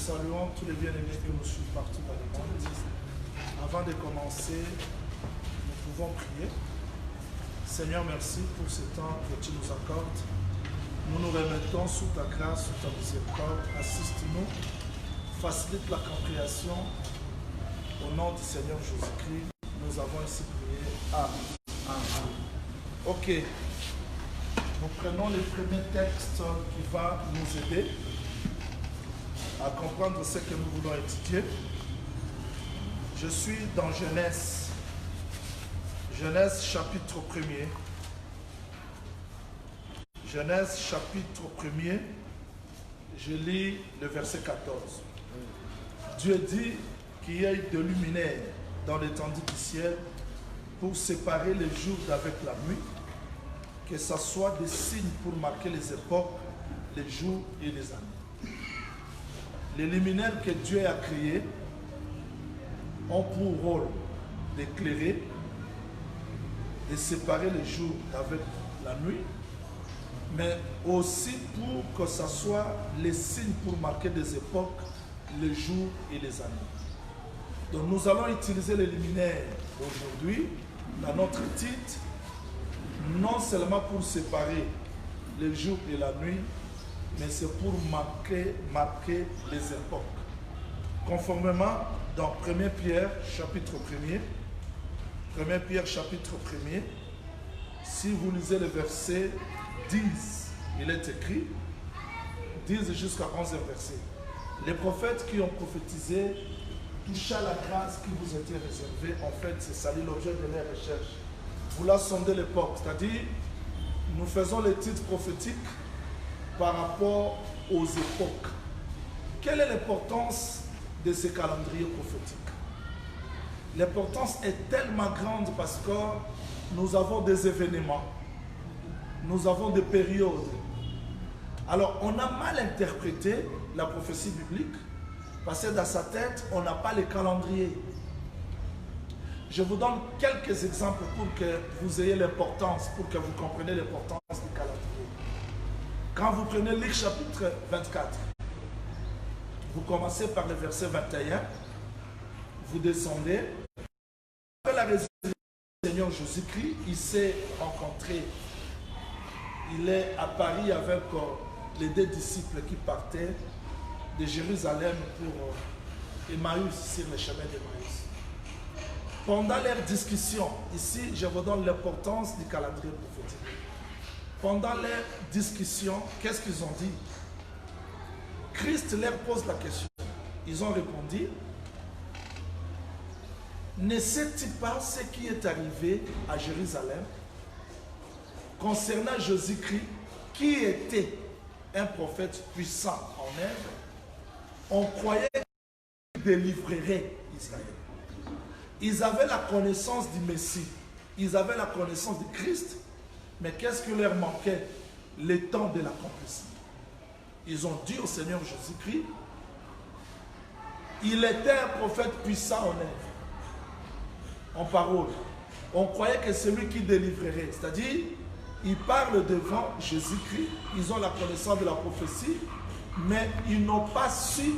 saluons tous les bien-aimés que nous suivons partout dans le monde. Avant de commencer, nous pouvons prier. Seigneur, merci pour ce temps que tu nous accordes. Nous nous remettons sous ta grâce, sous ta miséricorde. Assiste-nous, facilite la compréhension. Au nom du Seigneur Jésus-Christ, nous avons ainsi prié. Amen. Ok. Nous prenons le premier texte qui va nous aider à comprendre ce que nous voulons étudier. Je suis dans Genèse. Genèse chapitre 1er. Genèse chapitre 1er. Je lis le verset 14. Dieu dit qu'il y ait de luminaires dans l'étendue du ciel pour séparer les jours d'avec la nuit, que ce soit des signes pour marquer les époques, les jours et les années. Les luminaires que Dieu a créés ont pour rôle d'éclairer, de séparer les jours d'avec la nuit, mais aussi pour que ce soit les signes pour marquer des époques, les jours et les années. Donc nous allons utiliser les luminaires aujourd'hui dans notre titre, non seulement pour séparer les jours et la nuit, mais c'est pour marquer les époques. Conformément dans 1 Pierre chapitre 1er, 1 Pierre chapitre 1er, si vous lisez le verset 10, il est écrit, 10 jusqu'à 11e verset. Les prophètes qui ont prophétisé toucha la grâce qui vous était réservée. En fait, c'est ça l'objet de leurs recherches. Vous la sondez l'époque, c'est-à-dire nous faisons les titres prophétiques par rapport aux époques. Quelle est l'importance de ces calendriers prophétiques? L'importance est tellement grande parce que nous avons des événements, nous avons des périodes. Alors, on a mal interprété la prophétie biblique parce que dans sa tête, on n'a pas les calendriers. Je vous donne quelques exemples pour que vous ayez l'importance, pour que vous compreniez l'importance du calendrier. Quand vous prenez Luc chapitre 24, vous commencez par le verset 21, vous descendez. Après la résurrection du Seigneur Jésus-Christ, il s'est rencontré, il est à Paris avec les deux disciples qui partaient de Jérusalem pour Emmaüs, sur le chemin d'Emmaüs. Pendant leur discussion, ici je vous donne l'importance du calendrier prophétique. Pendant leur discussion, qu'est-ce qu'ils ont dit? Christ leur pose la question. Ils ont répondu, ne sais-tu pas ce qui est arrivé à Jérusalem concernant Jésus-Christ, qui était un prophète puissant en œuvre? On croyait qu'il délivrerait Israël. Ils avaient la connaissance du Messie, ils avaient la connaissance du Christ, mais qu'est-ce qui leur manquait? Le temps de l'accomplissement. Ils ont dit au Seigneur Jésus-Christ, il était un prophète puissant en œuvre, en parole. On croyait que c'est lui qui délivrerait, c'est-à-dire, ils parlent devant Jésus-Christ, ils ont la connaissance de la prophétie, mais ils n'ont pas su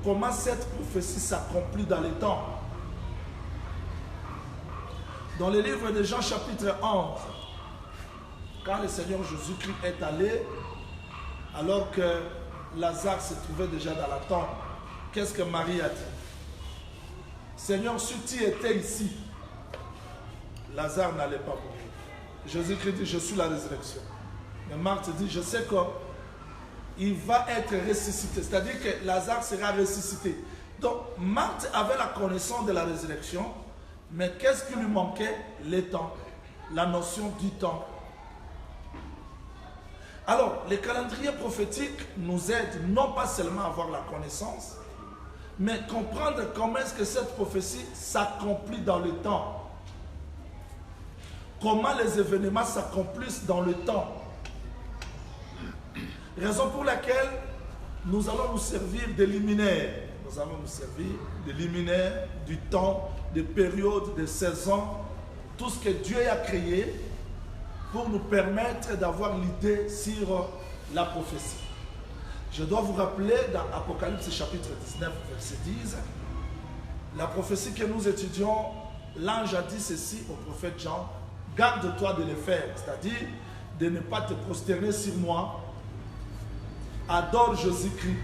comment cette prophétie s'accomplit dans le temps. Dans le livre de Jean chapitre 11, quand le Seigneur Jésus-Christ est allé, alors que Lazare se trouvait déjà dans la tombe, qu'est-ce que Marie a dit? Seigneur, si tu étais ici, Lazare n'allait pas mourir. Jésus-Christ dit, je suis la résurrection. Mais Marthe dit, je sais qu'il va être ressuscité. C'est-à-dire que Lazare sera ressuscité. Donc, Marthe avait la connaissance de la résurrection, mais qu'est-ce qui lui manquait? Le temps, la notion du temps. Alors, les calendriers prophétiques nous aident non pas seulement à avoir la connaissance, mais comprendre comment est-ce que cette prophétie s'accomplit dans le temps. Comment les événements s'accomplissent dans le temps. Raison pour laquelle nous allons nous servir des luminaires. Nous allons nous servir des luminaires, du temps, des périodes, des saisons, tout ce que Dieu a créé pour nous permettre d'avoir l'idée sur la prophétie. Je dois vous rappeler dans Apocalypse chapitre 19, verset 10, la prophétie que nous étudions, l'ange a dit ceci au prophète Jean, garde-toi de les faire, c'est-à-dire de ne pas te prosterner sur moi, adore Jésus-Christ.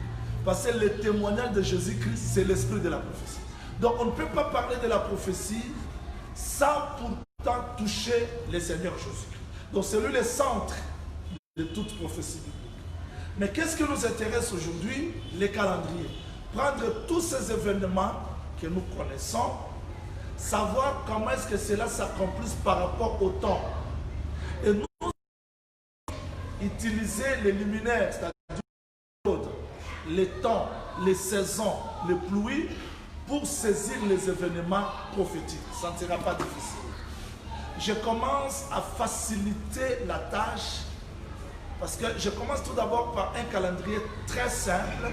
Parce que le témoignage de Jésus-Christ, c'est l'esprit de la prophétie. Donc on ne peut pas parler de la prophétie sans pourtant toucher le Seigneur Jésus-Christ. Donc c'est lui le centre de toute prophétie biblique. Mais qu'est-ce qui nous intéresse aujourd'hui? Les calendriers. Prendre tous ces événements que nous connaissons, savoir comment est-ce que cela s'accomplisse par rapport au temps. Et nous utiliser les luminaires, c'est-à-dire les temps, les saisons, les pluies, pour saisir les événements prophétiques. Ça ne sera pas difficile. Je commence à faciliter la tâche parce que je commence tout d'abord par un calendrier très simple.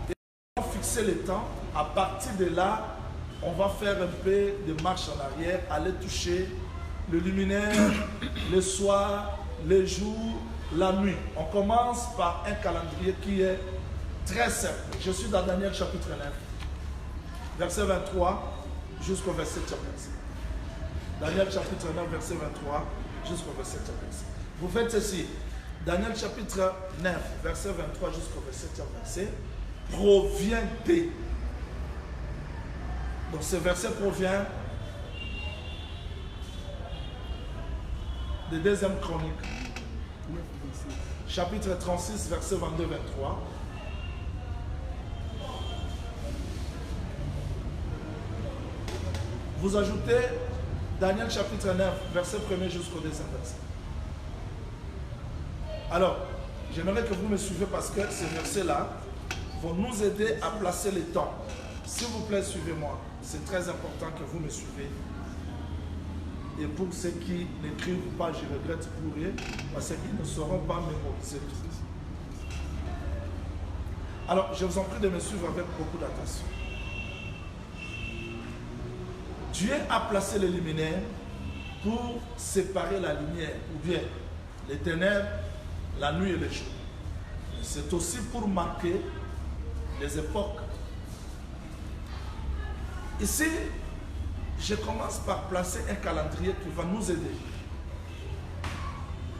Et on va fixer les temps. À partir de là, on va faire un peu de marche en arrière, aller toucher le luminaire, le soir, les jours, la nuit. On commence par un calendrier qui est très simple. Je suis dans Daniel chapitre 9, verset 23 jusqu'au verset 14. Daniel chapitre 9, verset 23 jusqu'au verset 14. Vous faites ceci. Daniel chapitre 9, verset 23 jusqu'au verset 14 provient de. Donc ce verset provient de deuxième chronique. Chapitre 36, verset 22-23. Vous ajoutez Daniel chapitre 9, verset 1er jusqu'au deuxième verset. Alors, j'aimerais que vous me suivez parce que ces versets-là vont nous aider à placer les temps. S'il vous plaît, suivez-moi. C'est très important que vous me suivez. Et pour ceux qui n'écrivent pas, je regrette pour eux, parce qu'ils ne sauront pas mémoriser tout. Alors, je vous en prie de me suivre avec beaucoup d'attention. Dieu a placé les luminaires pour séparer la lumière, ou bien les ténèbres, la nuit et le jour. C'est aussi pour marquer les époques. Ici, je commence par placer un calendrier qui va nous aider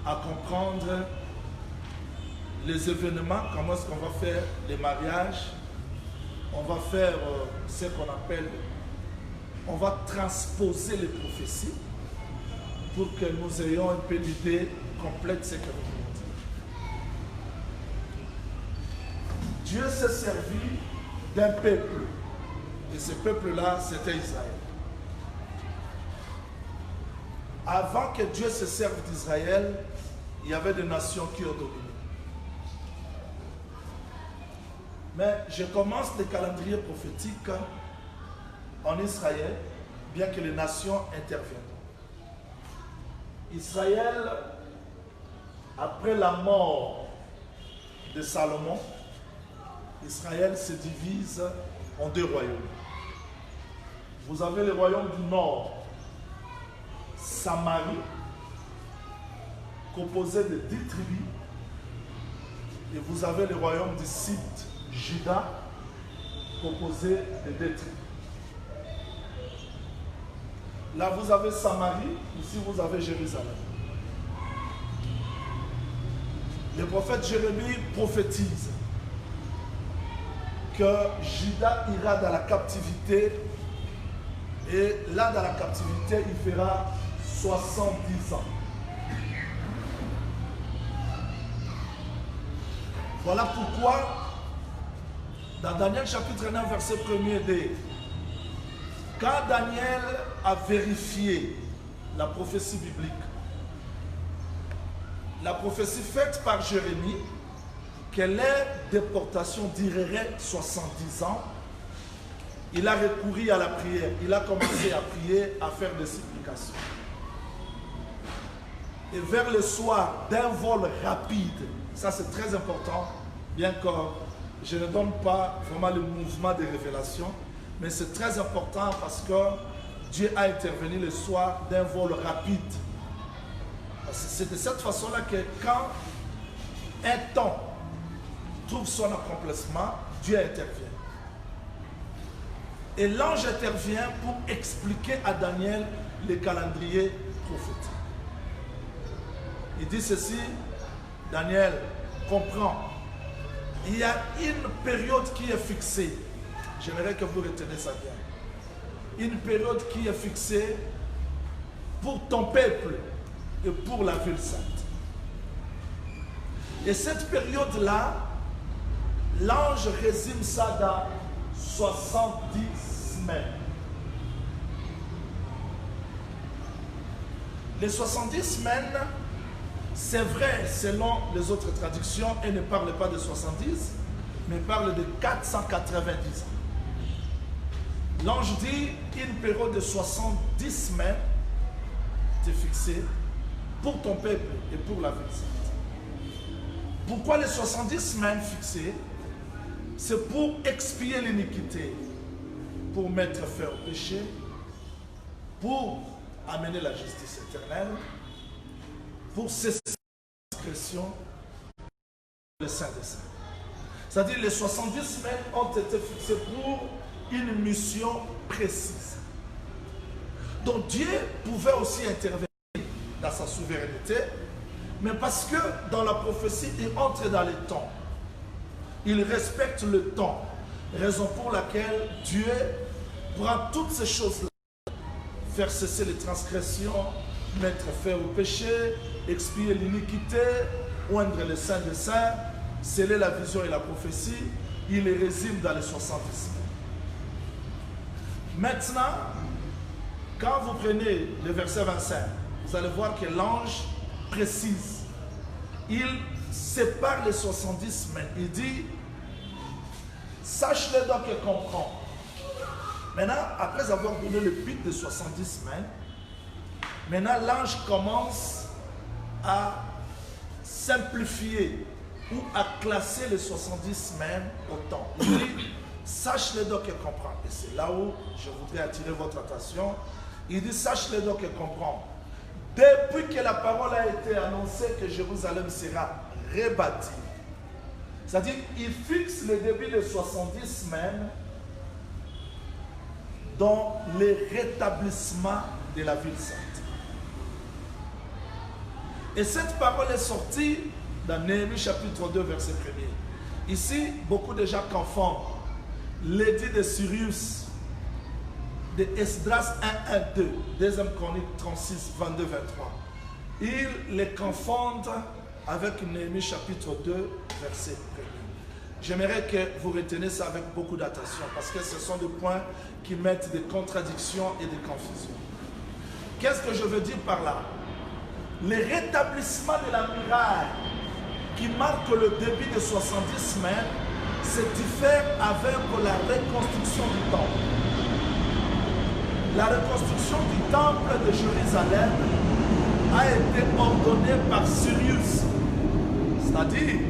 à comprendre les événements, comment est-ce qu'on va faire les mariages, on va faire ce qu'on appelle, on va transposer les prophéties pour que nous ayons un peu l'idée complète de ce que nous voulons dire. Dieu s'est servi d'un peuple, et ce peuple-là, c'était Israël. Avant que Dieu se serve d'Israël, il y avait des nations qui ont dominé. Mais je commence le calendrier prophétique en Israël, bien que les nations interviennent. Israël, après la mort de Salomon, Israël se divise en deux royaumes. Vous avez le royaume du nord, Samarie, composé de 10 tribus, et vous avez le royaume du sud, Juda, composé de 2 tribus. Là, vous avez Samarie, ici, vous avez Jérusalem. Le prophète Jérémie prophétise que Juda ira dans la captivité, et là, dans la captivité, il fera 70 ans. Voilà pourquoi, dans Daniel chapitre 9, verset 1er, quand Daniel a vérifié la prophétie biblique, la prophétie faite par Jérémie, que leur déportation durerait 70 ans, il a recouru à la prière. Il a commencé à prier, à faire des supplications. Et vers le soir, d'un vol rapide, ça c'est très important, bien que je ne donne pas vraiment le mouvement de révélation, mais c'est très important parce que Dieu a intervenu le soir d'un vol rapide. C'est de cette façon-là que quand un temps trouve son accomplissement, Dieu intervient. Et l'ange intervient pour expliquer à Daniel le calendrier prophétique. Il dit ceci, Daniel comprend. Il y a une période qui est fixée. J'aimerais que vous retenez ça bien. Une période qui est fixée pour ton peuple et pour la ville sainte. Et cette période-là, l'ange résume ça dans 70 semaines. Les 70 semaines, c'est vrai selon les autres traductions, elles ne parlent pas de 70, mais parlent de 490 ans. L'ange dit une période de 70 semaines est fixée pour ton peuple et pour la ville sainte. Pourquoi les 70 semaines fixées? C'est pour expier l'iniquité, pour mettre fin au péché, pour amener la justice éternelle, pour cesser la transgression le Saint des Saints. C'est-à-dire les 70 semaines ont été fixées pour une mission précise. Donc Dieu pouvait aussi intervenir dans sa souveraineté, mais parce que dans la prophétie, il entre dans les temps. Il respecte le temps, raison pour laquelle Dieu prend toutes ces choses-là, faire cesser les transgressions, mettre fin au péché, expier l'iniquité, oindre le Saint des Saints, sceller la vision et la prophétie, il les résume dans les 70 semaines. Maintenant, quand vous prenez le verset 25, vous allez voir que l'ange précise. Il sépare les 70 semaines. Il dit, sache-le donc et comprends. Maintenant, après avoir donné le but de 70 semaines, maintenant l'ange commence à simplifier ou à classer les 70 semaines au temps. Il dit, sache-le donc et comprends. Et c'est là où je voudrais attirer votre attention. Il dit, sache-le donc et comprends. Depuis que la parole a été annoncée que Jérusalem sera rebâtie, c'est-à-dire il fixe le début de 70 semaines dans le rétablissement de la ville sainte. Et cette parole est sortie dans Néhémie chapitre 2 verset 1er. Ici, beaucoup de gens confondent l'édit de Cyrus de Esdras 1, 1, 2, 2 Chroniques 36, 22, 23. Ils les confondent avec Néhémie chapitre 2, verset 1. J'aimerais que vous reteniez ça avec beaucoup d'attention parce que ce sont des points qui mettent des contradictions et des confusions. Qu'est-ce que je veux dire par là? Le rétablissement de la muraille qui marque le début de 70 semaines se diffère avec la reconstruction du temple. La reconstruction du temple de Jérusalem a été ordonnée par Cyrus, c'est-à-dire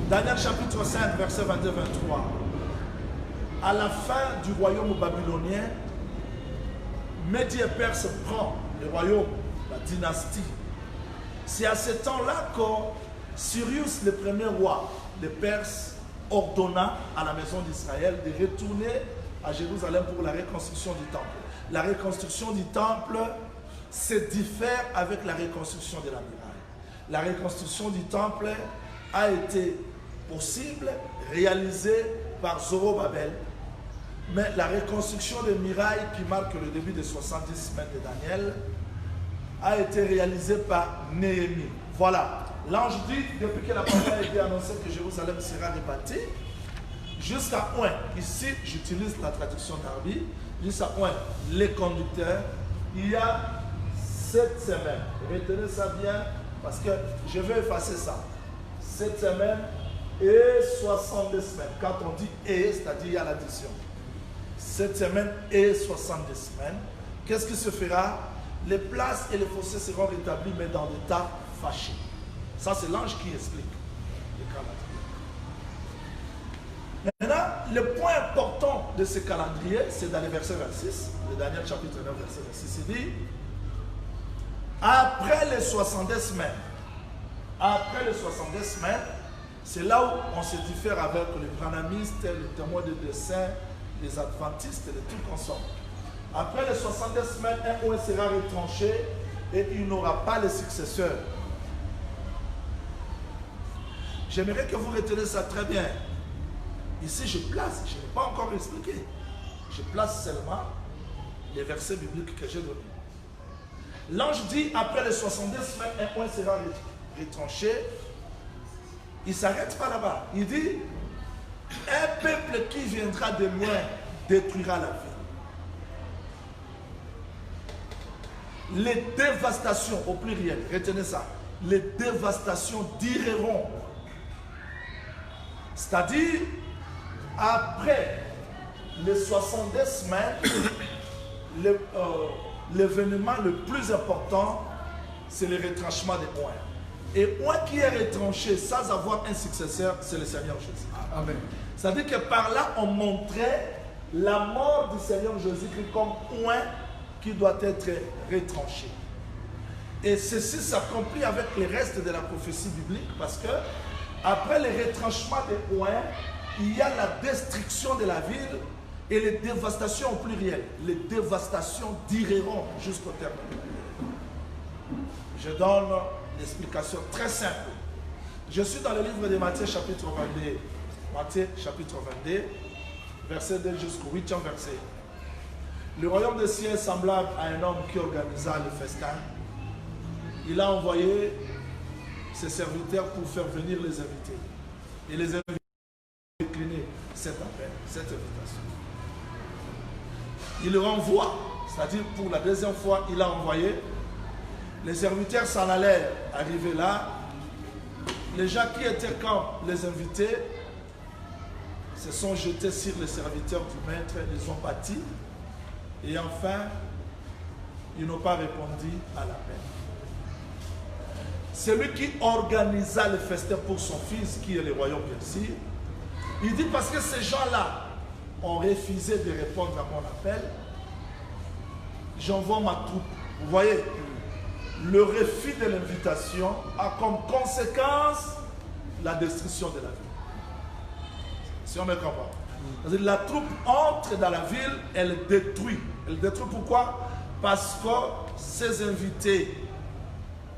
Daniel chapitre 5, verset 22-23. À la fin du royaume babylonien, Médie et Perse prend le royaume, la dynastie. C'est à ce temps-là que Cyrus, le premier roi de Perse, ordonna à la maison d'Israël de retourner à Jérusalem pour la reconstruction du temple. La reconstruction du temple se diffère avec la reconstruction de la muraille. La reconstruction du temple a été possible, réalisée par Zorobabel, mais la reconstruction des murailles qui marque le début des 70 semaines de Daniel a été réalisée par Néhémie. Voilà, l'ange dit, depuis que la parole a été annoncée que Jérusalem sera rebâtie, jusqu'à point, ici j'utilise la traduction d'Arbi, jusqu'à point, les conducteurs, il y a 7 semaines. Retenez ça bien parce que je vais effacer ça. 7 semaines et 62 semaines. Quand on dit et, c'est-à-dire il y a l'addition. 7 semaines et 62 semaines. Qu'est-ce qui se fera? Les places et les fossés seront rétablis, mais dans l'état fâché. Ça, c'est l'ange qui explique le calendrier. Maintenant, le point important de ce calendrier, c'est dans le verset 26, le Daniel chapitre 9, verset 26, il dit, après les 70 semaines, C'est là où on se diffère avec les branhamistes, les témoins de dessin, les adventistes, les trucs ensemble. Après les 70 semaines, un oint sera retranché et il n'aura pas les successeurs. J'aimerais que vous reteniez ça très bien. Ici, je place, je n'ai pas encore expliqué. Je place seulement les versets bibliques que j'ai donnés. L'ange dit, après les 70 semaines, un oint sera retranché. Il ne s'arrête pas là-bas. Il dit, un peuple qui viendra de loin détruira la ville. Les dévastations, au pluriel, retenez ça, les dévastations dureront. C'est-à-dire, après les 70 semaines, l'événement le plus important, c'est le retranchement des oints. Et oint qui est retranché sans avoir un successeur, c'est le Seigneur Jésus. Amen. C'est-à-dire que par là, on montrait la mort du Seigneur Jésus-Christ comme oint qui doit être retranché. Et ceci s'accomplit avec le reste de la prophétie biblique parce que après le retranchement des oints, il y a la destruction de la ville et les dévastations au pluriel. Les dévastations dureront jusqu'au terme. Je donne l'explication très simple. Je suis dans le livre de Matthieu chapitre 22. Matthieu chapitre 22, verset 2 jusqu'au 8e verset. Le royaume des cieux est semblable à un homme qui organisa le festin. Il a envoyé ses serviteurs pour faire venir les invités. Et les invités ont décliné cet appel, cette invitation. Il le renvoie, c'est-à-dire pour la deuxième fois, il a envoyé. Les serviteurs s'en allèrent, arrivés là. Les gens qui étaient comme les invités se sont jetés sur les serviteurs du maître, ils ont bâti. Et enfin, ils n'ont pas répondu à l'appel. Celui qui organisa le festin pour son fils, qui est le royaume bien sûr, il dit parce que ces gens-là ont refusé de répondre à mon appel, j'envoie ma troupe. Vous voyez, le refus de l'invitation a comme conséquence la destruction de la ville. Si on me comprend. La troupe entre dans la ville, elle détruit. Elle détruit pourquoi? Parce que ces invités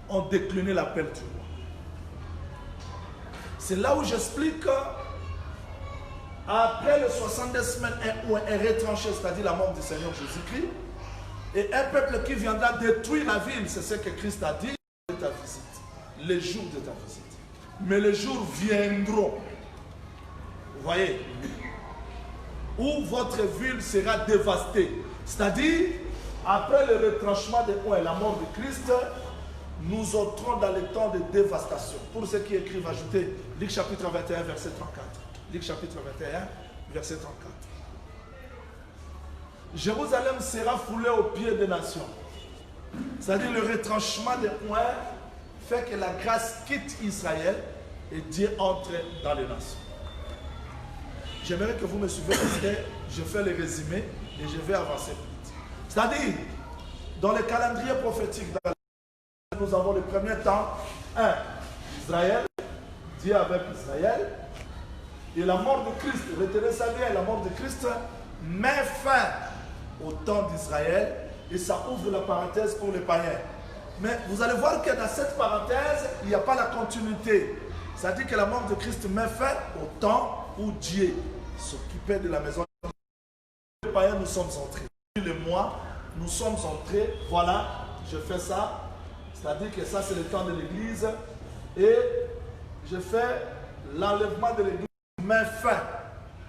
ont décliné l'appel du roi. C'est là où j'explique qu'après les 70 semaines, un oint est retranché, c'est-à-dire la mort du Seigneur Jésus-Christ, et un peuple qui viendra détruire la ville, c'est ce que Christ a dit de ta visite, les jours de ta visite. Mais les jours viendront, vous voyez, où votre ville sera dévastée. C'est-à-dire, après le retranchement des oints et la mort de Christ, nous entrons dans le temps de dévastation. Pour ceux qui écrivent, ajoutez Luc chapitre 21, verset 34. Luc chapitre 21, verset 34. Jérusalem sera foulée aux pieds des nations. C'est-à-dire le retranchement des oints fait que la grâce quitte Israël et Dieu entre dans les nations. J'aimerais que vous me suivez parce que je fais le résumé et je vais avancer plus vite. C'est-à-dire, dans le calendrier prophétique, nous avons le premier temps, Israël, Dieu avec Israël, et la mort de Christ, retenez ça bien, la mort de Christ met fin au temps d'Israël et ça ouvre la parenthèse pour les païens. Mais vous allez voir que dans cette parenthèse, il n'y a pas la continuité. C'est-à-dire que la mort de Christ met fin au temps où Dieu s'occupait de la maison. Les païens, nous sommes entrés. Le mois, nous sommes entrés, voilà, je fais ça. C'est-à-dire que ça, c'est le temps de l'église. Et je fais l'enlèvement de l'église, met fin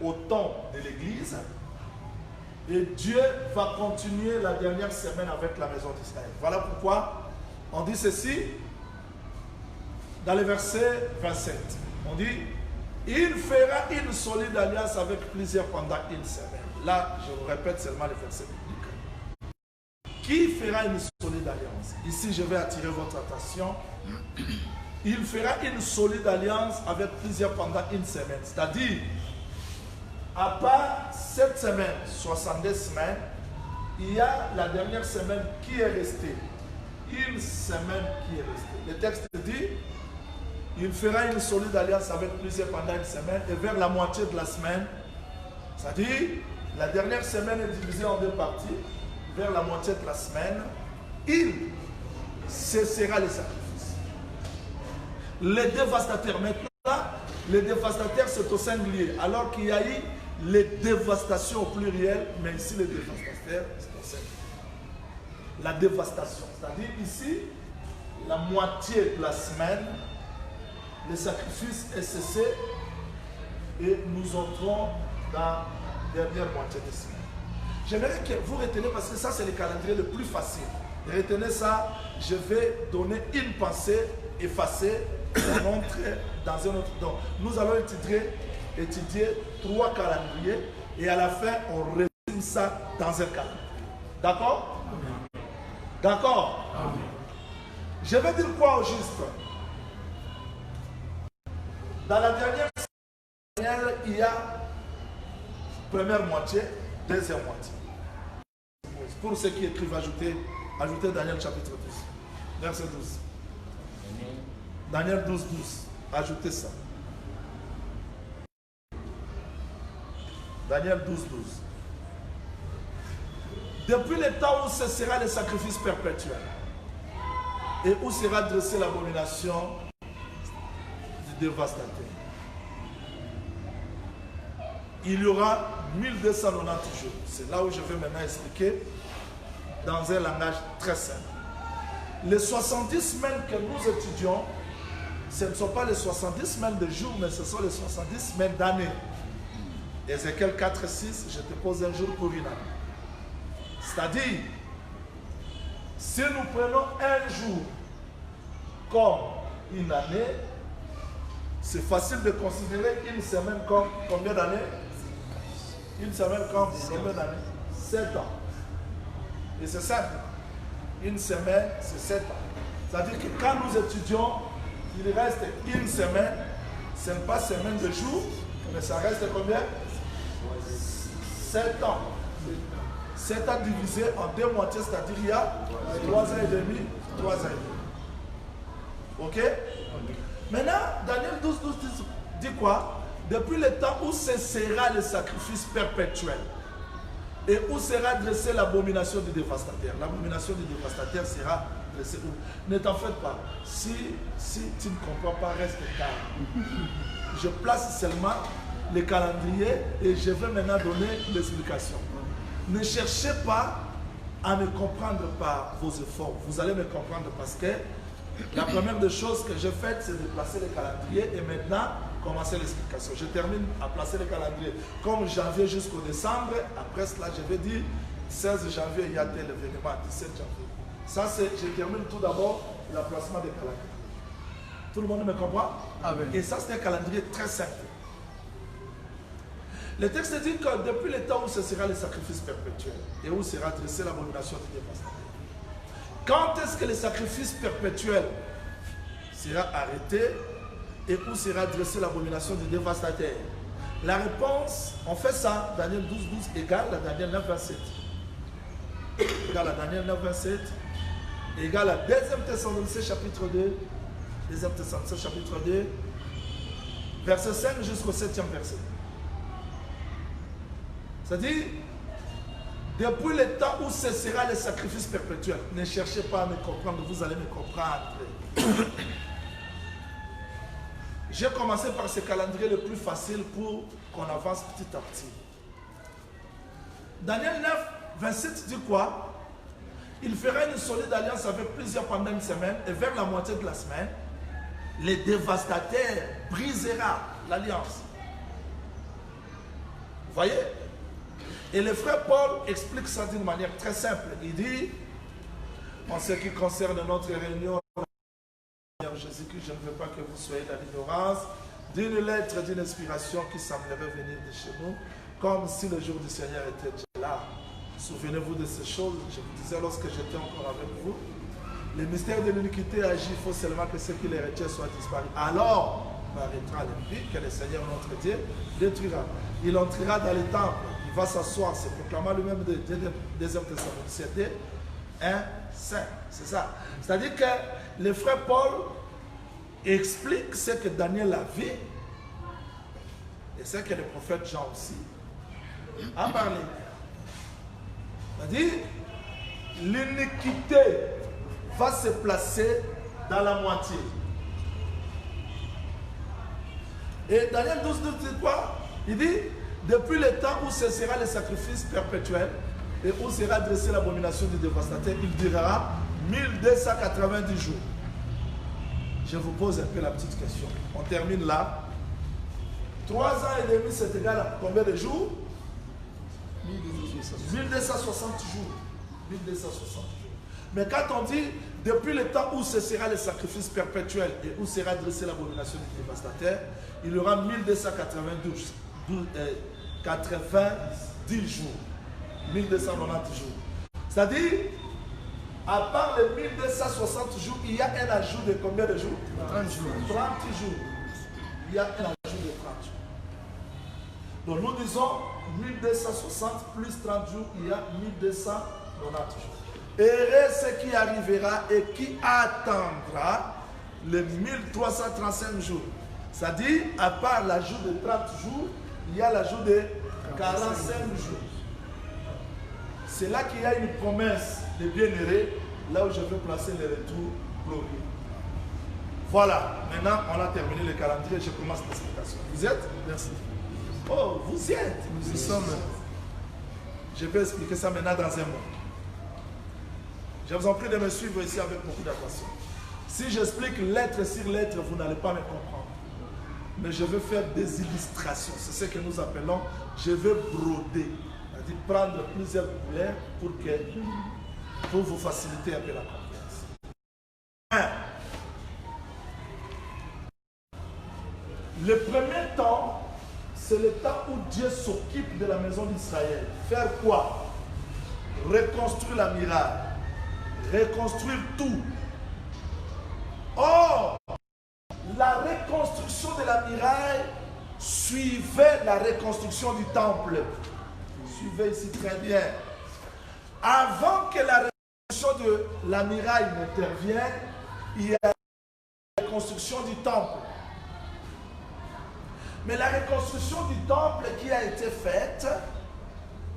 au temps de l'église. Et Dieu va continuer la dernière semaine avec la maison d'Israël. Voilà pourquoi on dit ceci dans le verset 27. On dit, il fera une solide alliance avec plusieurs pendant une semaine. Là, je vous répète seulement le verset biblique. Qui fera une solide alliance? Ici, je vais attirer votre attention. Il fera une solide alliance avec plusieurs pendant une semaine. C'est-à-dire, à part cette semaine, 70 semaines, il y a la dernière semaine qui est restée. Une semaine qui est restée. Le texte dit, il fera une solide alliance avec plusieurs pendant une semaine, et vers la moitié de la semaine, c'est-à-dire la dernière semaine est divisée en deux parties, vers la moitié de la semaine, il cessera les sacrifices. Les dévastateurs, maintenant, les dévastateurs c'est au singulier, alors qu'il y a eu les dévastations au pluriel, mais ici les dévastateurs c'est au singulier. La dévastation, c'est-à-dire ici, la moitié de la semaine, le sacrifice est cessé et nous entrons dans la dernière moitié de semaine. J'aimerais que vous reteniez, parce que ça c'est le calendrier le plus facile. Retenez ça, je vais donner une pensée effacée pour entrer dans un autre. Donc, nous allons étudier 3 calendriers et à la fin, on résume ça dans un calendrier. D'accord? D'accord? Je vais dire quoi au juste? Dans la dernière semaine, il y a première moitié, deuxième moitié. Pour ceux qui écrivent, ajoutez Daniel chapitre 12, verset 12. Daniel 12, 12. Ajoutez ça. Daniel 12, 12. Depuis le temps où cessera le sacrifice perpétuel et où sera dressée l'abomination du dévastateur, il y aura 1290 jours. C'est là où je vais maintenant expliquer dans un langage très simple. Les 70 semaines que nous étudions, ce ne sont pas les 70 semaines de jours, mais ce sont les 70 semaines d'années. Ézéchiel 4, 6, je te pose un jour pour une année. C'est-à-dire, si nous prenons un jour comme une année, c'est facile de considérer une semaine comme combien d'années? Une semaine comme combien d'années? 7 ans. Et c'est simple. Une semaine, c'est 7 ans. C'est-à-dire que quand nous étudions, il reste une semaine, ce n'est pas semaine de jour, mais ça reste combien? 7 ans. 7 ans divisé en 2 moitiés, c'est-à-dire il y a 3 ans et demi, 3 ans et demi. Ok? Maintenant, Daniel 12, 12 dit quoi? Depuis le temps où cessera le sacrifice perpétuel et où sera dressée l'abomination du dévastateur. L'abomination du dévastateur sera dressée où? Ne t'en faites pas. Si tu ne comprends pas, reste calme. Je place seulement le calendrier et je vais maintenant donner l'explication. Ne cherchez pas à me comprendre par vos efforts. Vous allez me comprendre parce que la première des choses que j'ai faites, c'est de placer le calendrier et maintenant commencer l'explication. Je termine à placer le calendrier comme janvier jusqu'au décembre. Après cela, je vais dire 16 janvier, il y a tel événement, 17 janvier. Ça, c'est, je termine tout d'abord le placement des calendriers. Tout le monde me comprend? Amen. Et ça, c'est un calendrier très simple. Le texte dit que depuis le temps où ce sera le sacrifice perpétuel et où sera dressée l'abomination du dévastateur. Quand est-ce que le sacrifice perpétuel sera arrêté et où sera dressée l'abomination du dévastateur? La réponse, on fait ça, Daniel 12, 12 égale à Daniel 9, 27. Égale à Daniel 9, 27, égale à 2 Thessaloniciens chapitre 2, 2 Thessaloniciens chapitre 2, verset 5 jusqu'au 7e verset. C'est-à-dire, depuis le temps où cessera le sacrifice perpétuel, ne cherchez pas à me comprendre, vous allez me comprendre. J'ai commencé par ce calendrier le plus facile pour qu'on avance petit à petit. Daniel 9, 27 dit quoi? Il fera une solide alliance avec plusieurs pendant une semaine et vers la moitié de la semaine, les dévastateurs brisera l'alliance. Vous voyez? Et le frère Paul explique ça d'une manière très simple. Il dit, en ce qui concerne notre réunion, Jésus-Christ, je ne veux pas que vous soyez dans l'ignorance d'une lettre, d'une inspiration qui semblerait venir de chez nous, comme si le jour du Seigneur était déjà là. Souvenez-vous de ces choses. Je vous disais lorsque j'étais encore avec vous, le mystère de l'iniquité agit, il faut seulement que ce qui les retient soit disparu. Alors, paraîtra l'ennemi que le Seigneur notre Dieu détruira. Il entrera dans les temples. Il va s'asseoir, c'est proclamant lui-même de 2 Thessaloniciens 1, 5. C'est ça. C'est-à-dire que le frère Paul explique ce que Daniel a vu et ce que le prophète Jean aussi a parlé. C'est-à-dire, l'iniquité va se placer dans la moitié. Et Daniel 12 dit quoi? Il dit, depuis le temps où cessera le sacrifice perpétuel et où sera dressée l'abomination du dévastateur, il durera 1290 jours. Je vous pose un peu la petite question. On termine là. 3 ans et demi, c'est égal à combien de jours? 1260 jours. 1260 jours. Mais quand on dit, depuis le temps où cessera le sacrifice perpétuel et où sera dressée l'abomination du dévastateur, il y aura 1290 jours. 1290 jours. C'est-à-dire, à part les 1260 jours, il y a un ajout de combien de jours? 30 jours. 30 jours. Il y a un ajout de 30 jours. Donc nous disons 1260 plus 30 jours, il y a 1290 jours. Heureux ce qui arrivera et qui attendra les 1335 jours. C'est-à-dire, à part l'ajout de 30 jours, il y a l'ajout de 45 jours. C'est là qu'il y a une promesse de bien-aimé, là où je veux placer le retour glorieux. Voilà, maintenant on a terminé le calendrier, je commence l'explication. Vous êtes? Merci. Oh, vous y êtes? Nous y sommes. Je vais expliquer ça maintenant dans un mot. Je vous en prie de me suivre ici avec beaucoup d'attention. Si j'explique lettre sur lettre, vous n'allez pas me comprendre. Mais je veux faire des illustrations. C'est ce que nous appelons, je veux broder. C'est-à-dire prendre plusieurs couleurs pour vous faciliter un peu la compréhension. Le premier temps, c'est le temps où Dieu s'occupe de la maison d'Israël. Faire quoi? Reconstruire la muraille. Reconstruire tout. Or, la reconstruction de la muraille suivait la reconstruction du temple. Suivez ici très bien. Avant que la reconstruction de la muraille n'intervienne, il y a la reconstruction du temple. Mais la reconstruction du temple qui a été faite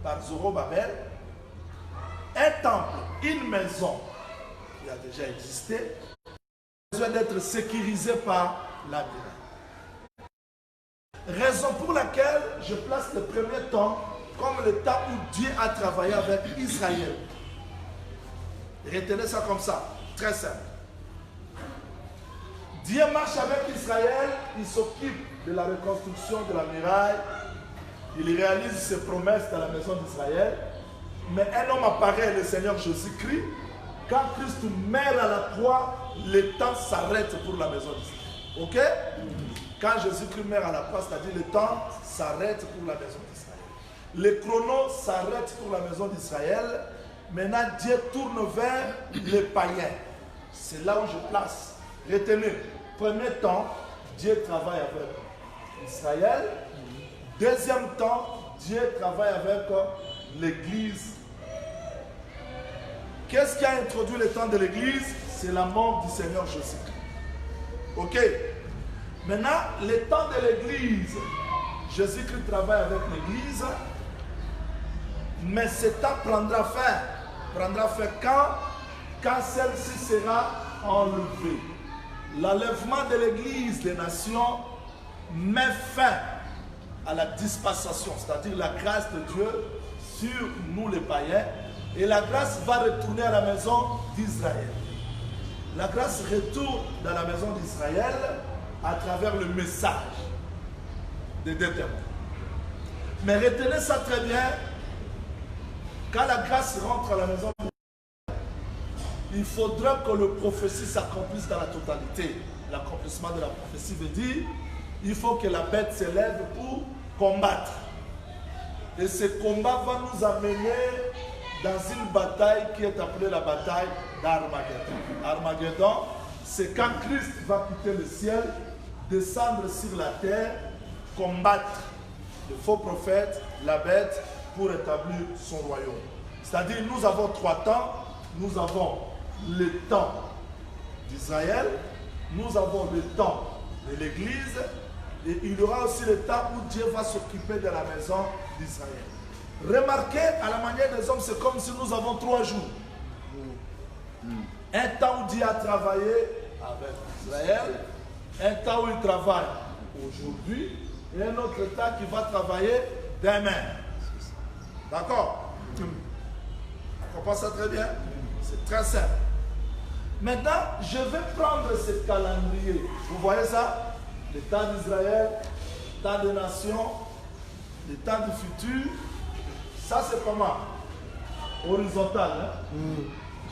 par Zorobabel, un temple, une maison qui a déjà existé, a besoin d'être sécurisé par la muraille. Raison pour laquelle je place le premier temps comme le temps où Dieu a travaillé avec Israël. Retenez ça comme ça, très simple. Dieu marche avec Israël, il s'occupe de la reconstruction de la muraille, il réalise ses promesses dans la maison d'Israël. Mais un homme apparaît, le Seigneur Jésus-Christ. Quand Christ meurt à la croix, le temps s'arrête pour la maison d'Israël. Ok? Quand Jésus-Christ meurt à la croix, c'est-à-dire le temps s'arrête pour la maison d'Israël. Le chrono s'arrête pour la maison d'Israël. Maintenant, Dieu tourne vers les païens. C'est là où je place. Retenez, premier temps, Dieu travaille avec Israël. Deuxième temps, Dieu travaille avec l'Église. Qu'est-ce qui a introduit le temps de l'Église? C'est la mort du Seigneur Jésus-Christ. Ok. Maintenant, le temps de l'Église, Jésus-Christ travaille avec l'Église, mais ce temps prendra fin. Prendra fin quand celle-ci sera enlevée. L'enlèvement de l'Église des nations met fin à la dispensation, c'est-à-dire la grâce de Dieu sur nous les païens, et la grâce va retourner à la maison d'Israël. La grâce retourne dans la maison d'Israël à travers le message des deux témoins. Mais retenez ça très bien, quand la grâce rentre à la maison d'Israël, il faudra que le prophétie s'accomplisse dans la totalité. L'accomplissement de la prophétie veut dire il faut que la bête s'élève pour combattre. Et ce combat va nous amener dans une bataille qui est appelée la bataille d'Armageddon. Armageddon, c'est quand Christ va quitter le ciel, descendre sur la terre, combattre le faux prophète, la bête, pour établir son royaume. C'est-à-dire, nous avons 3 temps. Nous avons le temps d'Israël, nous avons le temps de l'Église et il y aura aussi le temps où Dieu va s'occuper de la maison d'Israël. Remarquez, à la manière des hommes, c'est comme si nous avons 3 jours. Un temps où Dieu a travaillé avec Israël, un temps où il travaille aujourd'hui, et un autre temps qui va travailler demain. D'accord? On comprend ça très bien? C'est très simple. Maintenant, je vais prendre ce calendrier. Vous voyez ça? Le temps d'Israël, le temps des nations, le temps du futur. Ça, c'est comment? Horizontal. Hein?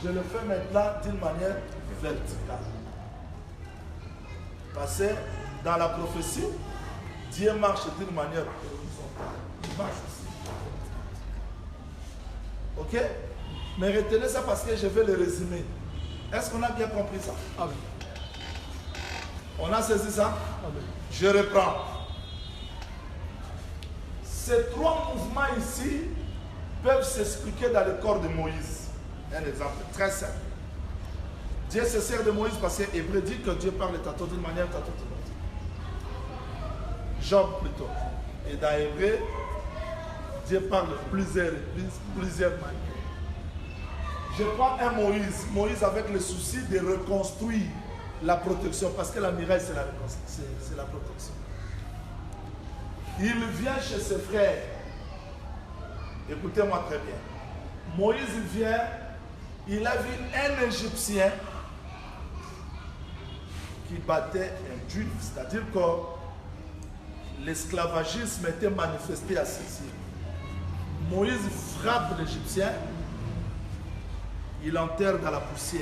Je le fais maintenant d'une manière verticale. Parce que dans la prophétie, Dieu marche d'une manière horizontale. Il marche aussi. Ok? Mais retenez ça parce que je vais le résumer. Est-ce qu'on a bien compris ça? Amen. On a saisi ça? Amen. Je reprends. Ces 3 mouvements ici peuvent s'expliquer dans le corps de Moïse. Un exemple très simple. Dieu se sert de Moïse parce que Hébreu dit que Dieu parle tantôt d'une manière, tantôt d'une autre. Job plutôt. Et dans Hébreu, Dieu parle plusieurs manières. Je prends un Moïse. Moïse avec le souci de reconstruire la protection. Parce que la muraille, c'est la protection. Il vient chez ses frères. Écoutez-moi très bien. Moïse vient, il a vu un Égyptien qui battait un Juif. C'est-à-dire que l'esclavagisme était manifesté à ceci. Moïse frappe l'Égyptien. Il enterre dans la poussière.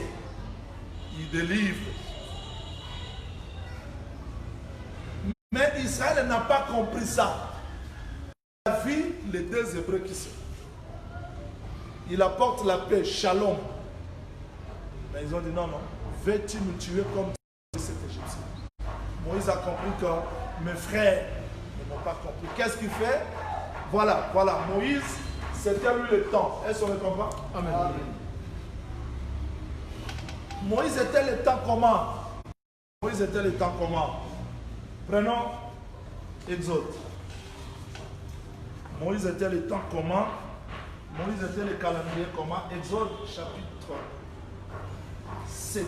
Il délivre. Mais Israël n'a pas compris ça. Il a vu les 2 Hébreux qui sont. Il apporte la paix, shalom. Mais ils ont dit non, non. Veux-tu me tuer comme cet Égyptien? Moïse a compris que mes frères ne m'ont pas compris. Qu'est-ce qu'il fait? Voilà. Moïse, c'était lui le temps. Est-ce qu'on le comprend? Amen. Amen. Moïse était le temps comment? Moïse était le temps comment? Prenons Exode. Moïse était le temps comment? Moïse était le calendrier comment? Exode chapitre 7.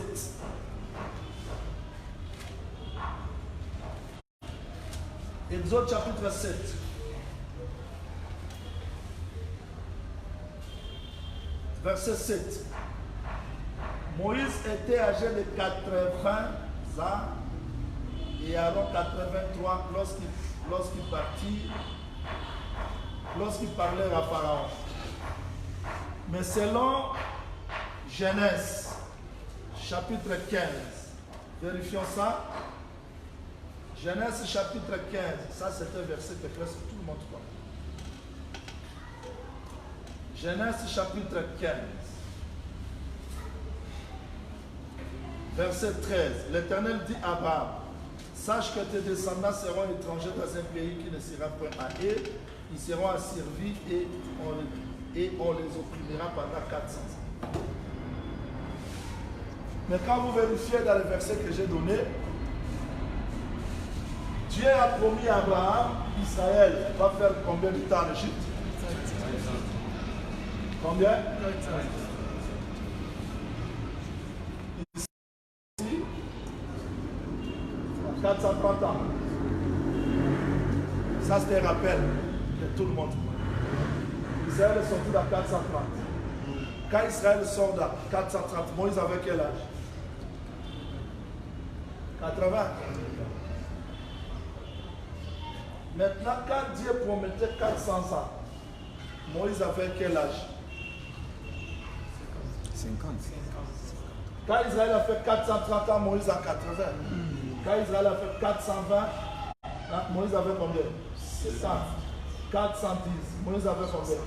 Exode chapitre 7. Verset 7. Moïse était âgé de 80 ans et Aaron 83 lorsqu'il parlait à Pharaon. Mais selon Genèse chapitre 15, vérifions ça. Genèse chapitre 15, ça c'est un verset que presque tout le monde connaît. Genèse chapitre 15. Verset 13, l'Éternel dit à Abraham, sache que tes descendants seront étrangers dans un pays qui ne sera point à eux, ils seront asservis et on les opprimera pendant 400 ans. Mais quand vous vérifiez dans le verset que j'ai donné, Dieu a promis à Abraham, Israël va faire combien de temps en Égypte? Combien? 430 ans. Ça, c'est un rappel que tout le monde connaît. Israël est sorti dans 430. Quand Israël sort dans 430, Moïse avait quel âge? 80. Maintenant, quand Dieu promettait 400 ans, Moïse avait quel âge? 50. Quand Israël a fait 430 ans, Moïse a 80. Quand Israël a fait 420, Moïse avait combien? 60. 410, Moïse avait combien?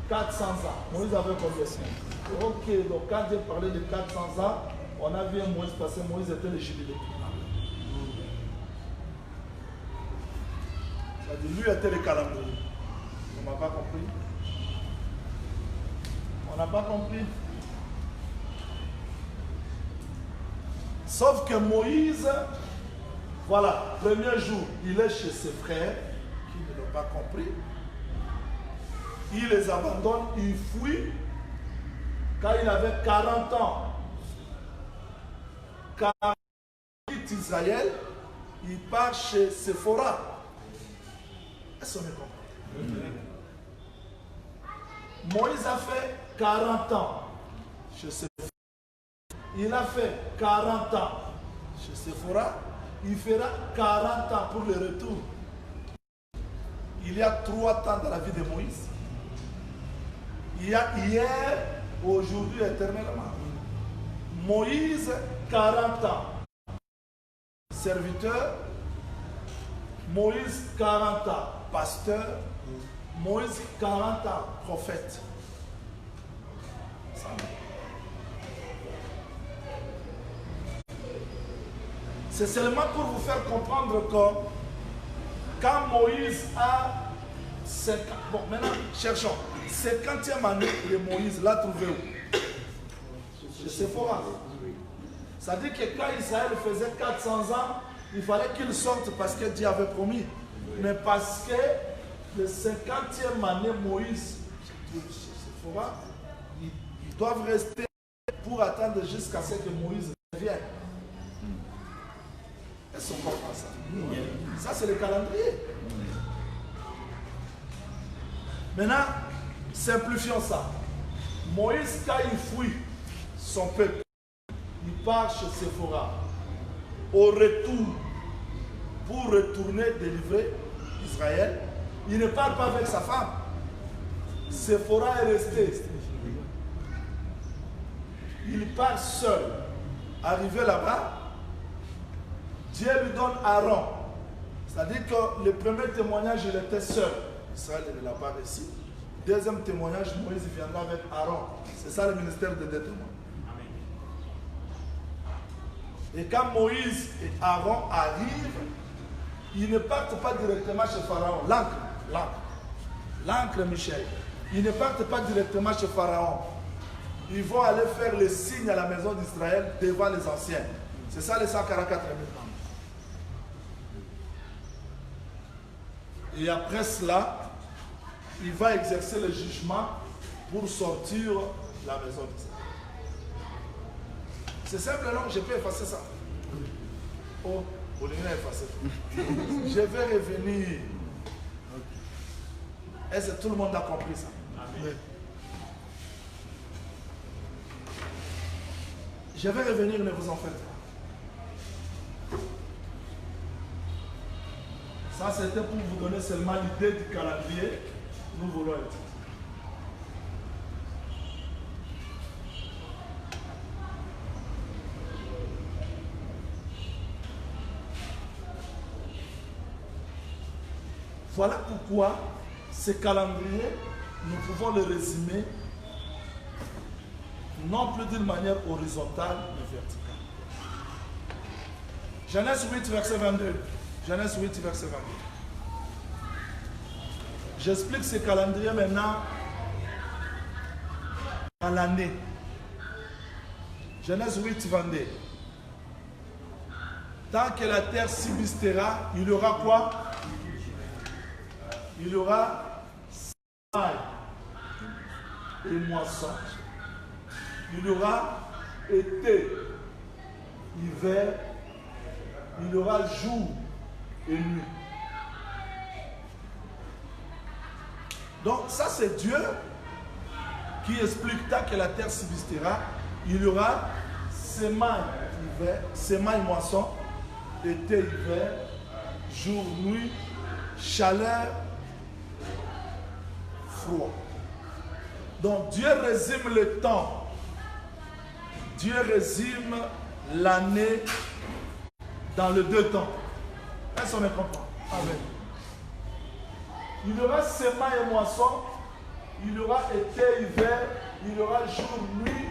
400 ans, Moïse avait combien? Ok, donc quand Dieu parlait de 400 ans, on a vu un Moïse passer, Moïse était le jubilé. C'est-à-dire, lui était le calendrier. On n'a pas compris. On n'a pas compris. Sauf que Moïse, voilà, premier jour, il est chez ses frères qui ne l'ont pas compris. Il les abandonne, il fuit. Quand il avait 40 ans, quand il quitte Israël, il part chez Séphora. Est-ce qu'on me comprend? Moïse a fait 40 ans chez Séphora. Il a fait 40 ans chez Séphora. Il fera 40 ans pour le retour. Il y a 3 temps dans la vie de Moïse. Il y a hier, aujourd'hui, éternellement. Moïse, 40 ans. Serviteur. Moïse, 40 ans. Pasteur. Moïse, 40 ans. Prophète. C'est seulement pour vous faire comprendre que quand Moïse a 50... Bon, maintenant, cherchons. 50e année de Moïse, l'a trouvé où? Chez Séphora. Ça dit que quand Israël faisait 400 ans, il fallait qu'il sorte parce que Dieu avait promis. Mais parce que le 50e année, Moïse se trouve chez Séphora, ils doivent rester pour attendre jusqu'à ce que Moïse revienne. Est-ce qu'on comprend ça? Ça, c'est le calendrier. Maintenant, simplifions ça. Moïse, quand il fuit son peuple, il part chez Séphora. Au retour, pour retourner délivrer Israël, il ne part pas avec sa femme. Séphora est resté. Il part seul. Arrivé là-bas, Dieu lui donne Aaron. C'est-à-dire que le premier témoignage, il était seul. Israël ne l'a pas reçu. Deuxième témoignage, Moïse viendra avec Aaron. C'est ça le ministère de deux témoins. Et quand Moïse et Aaron arrivent, ils ne partent pas directement chez Pharaon. L'encre, Michel. Ils ne partent pas directement chez Pharaon. Ils vont aller faire le signe à la maison d'Israël devant les anciens. C'est ça les 144 000 membres. Et après cela, il va exercer le jugement pour sortir la maison d'Israël. C'est simple, non? Je peux effacer ça. Oh, Olivia a effacé. Je vais revenir. Est-ce que tout le monde a compris ça? Amen. Je vais revenir, ne vous en faites pas. Ça, c'était pour vous donner seulement l'idée du calendrier. Nous voulons être. Voilà pourquoi ce calendrier, nous pouvons le résumer non plus d'une manière horizontale, mais verticale. Genèse 8, verset 22. Genèse 8, verset 22. J'explique ce calendrier maintenant à l'année. Genèse 8, 22. Tant que la terre subsistera, il y aura quoi? Il y aura semaille et moisson. Il y aura été, hiver. Il y aura jour et nuit. Donc ça c'est Dieu qui explique tant que la terre subsistera, il y aura semaille, hiver, semaille, moisson, été, hiver, jour, nuit, chaleur, froid. Donc Dieu résume le temps. Dieu résume l'année dans les deux temps. Est-ce qu'on me comprend? Amen. Il y aura semaille et moisson, il y aura été, hiver, il y aura jour, nuit,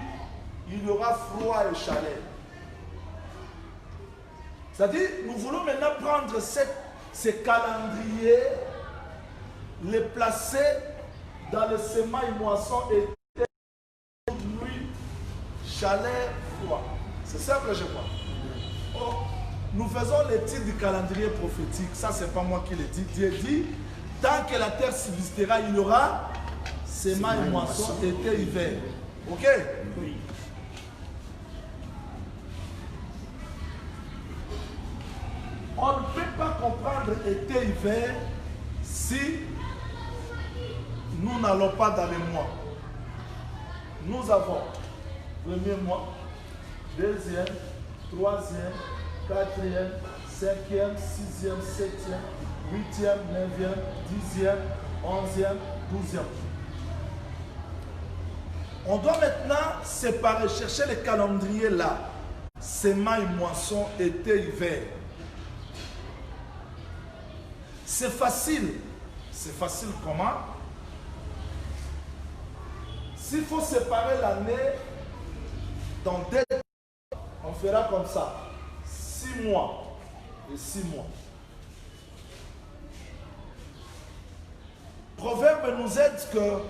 il y aura froid et chaleur. C'est-à-dire, nous voulons maintenant prendre ces calendriers, les placer dans le semaille, moisson, été, jour, nuit, chaleur, froid. C'est ça que je crois. nous faisons l'étude du calendrier prophétique. Ça, c'est pas moi qui l'ai dit. Dieu dit, tant que la terre subsistera, il y aura sémence et moisson, été, hiver. Ok? Oui. On ne peut pas comprendre été, hiver si nous n'allons pas dans les mois. Nous avons premier mois, deuxième, troisième, quatrième, cinquième, sixième, septième, huitième, neuvième, dixième, onzième, douzième. On doit maintenant séparer, chercher les calendriers là. Sémence, moisson, été, hiver. C'est facile. C'est facile comment? S'il faut séparer l'année dans deux, on fera comme ça. 6 mois et 6 mois. Proverbe nous aide que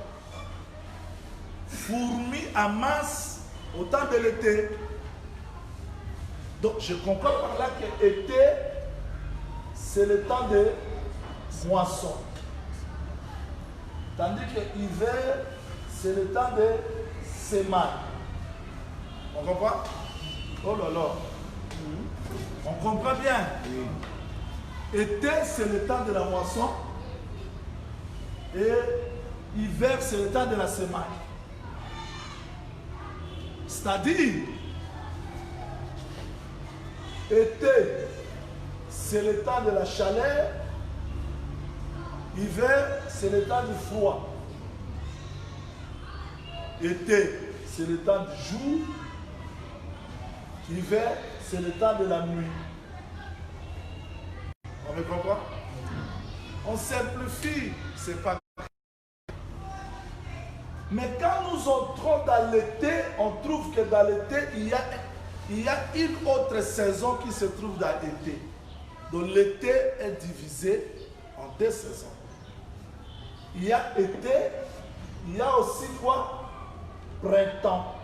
fourmis amassent au temps de l'été. Donc je comprends par là que l'été, c'est le temps de moisson. Tandis que l'hiver, c'est le temps de sémence. On comprend? Oh là là. On comprend bien. Été, c'est le temps de la moisson. Et hiver, c'est le temps de la sémence. C'est-à-dire, été, c'est le temps de la chaleur. Hiver, c'est le temps du froid. Été, c'est le temps du jour. Hiver, c'est le temps de la nuit. On me comprend? On simplifie, c'est pas grave. Mais quand nous entrons dans l'été, on trouve que dans l'été, il y a une autre saison qui se trouve dans l'été. Donc l'été est divisé en 2 saisons. Il y a été, il y a aussi quoi? Printemps.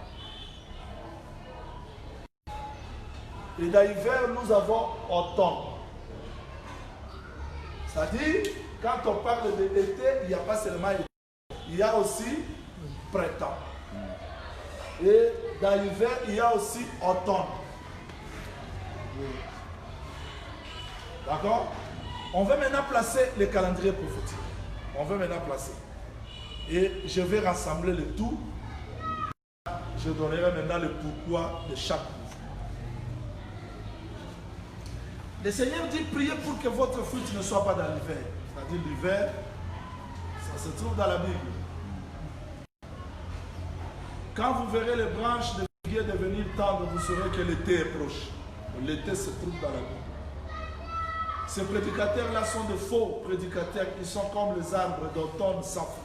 Et dans l'hiver, nous avons automne. C'est-à-dire, quand on parle de l'été, il n'y a pas seulement été, il y a aussi printemps. Et dans l'hiver, il y a aussi automne. D'accord? On va maintenant placer les calendriers prophétiques. On va maintenant placer. Et je vais rassembler le tout. Je donnerai maintenant le pourquoi de chaque mouvement. Le Seigneur dit, priez pour que votre fruit ne soit pas dans l'hiver. C'est-à-dire l'hiver, ça se trouve dans la Bible. Quand vous verrez les branches de figuier devenir tendres, vous saurez que l'été est proche. L'été se trouve dans la Bible. Ces prédicateurs-là sont de faux prédicateurs. Ils sont comme les arbres d'automne sans fruit.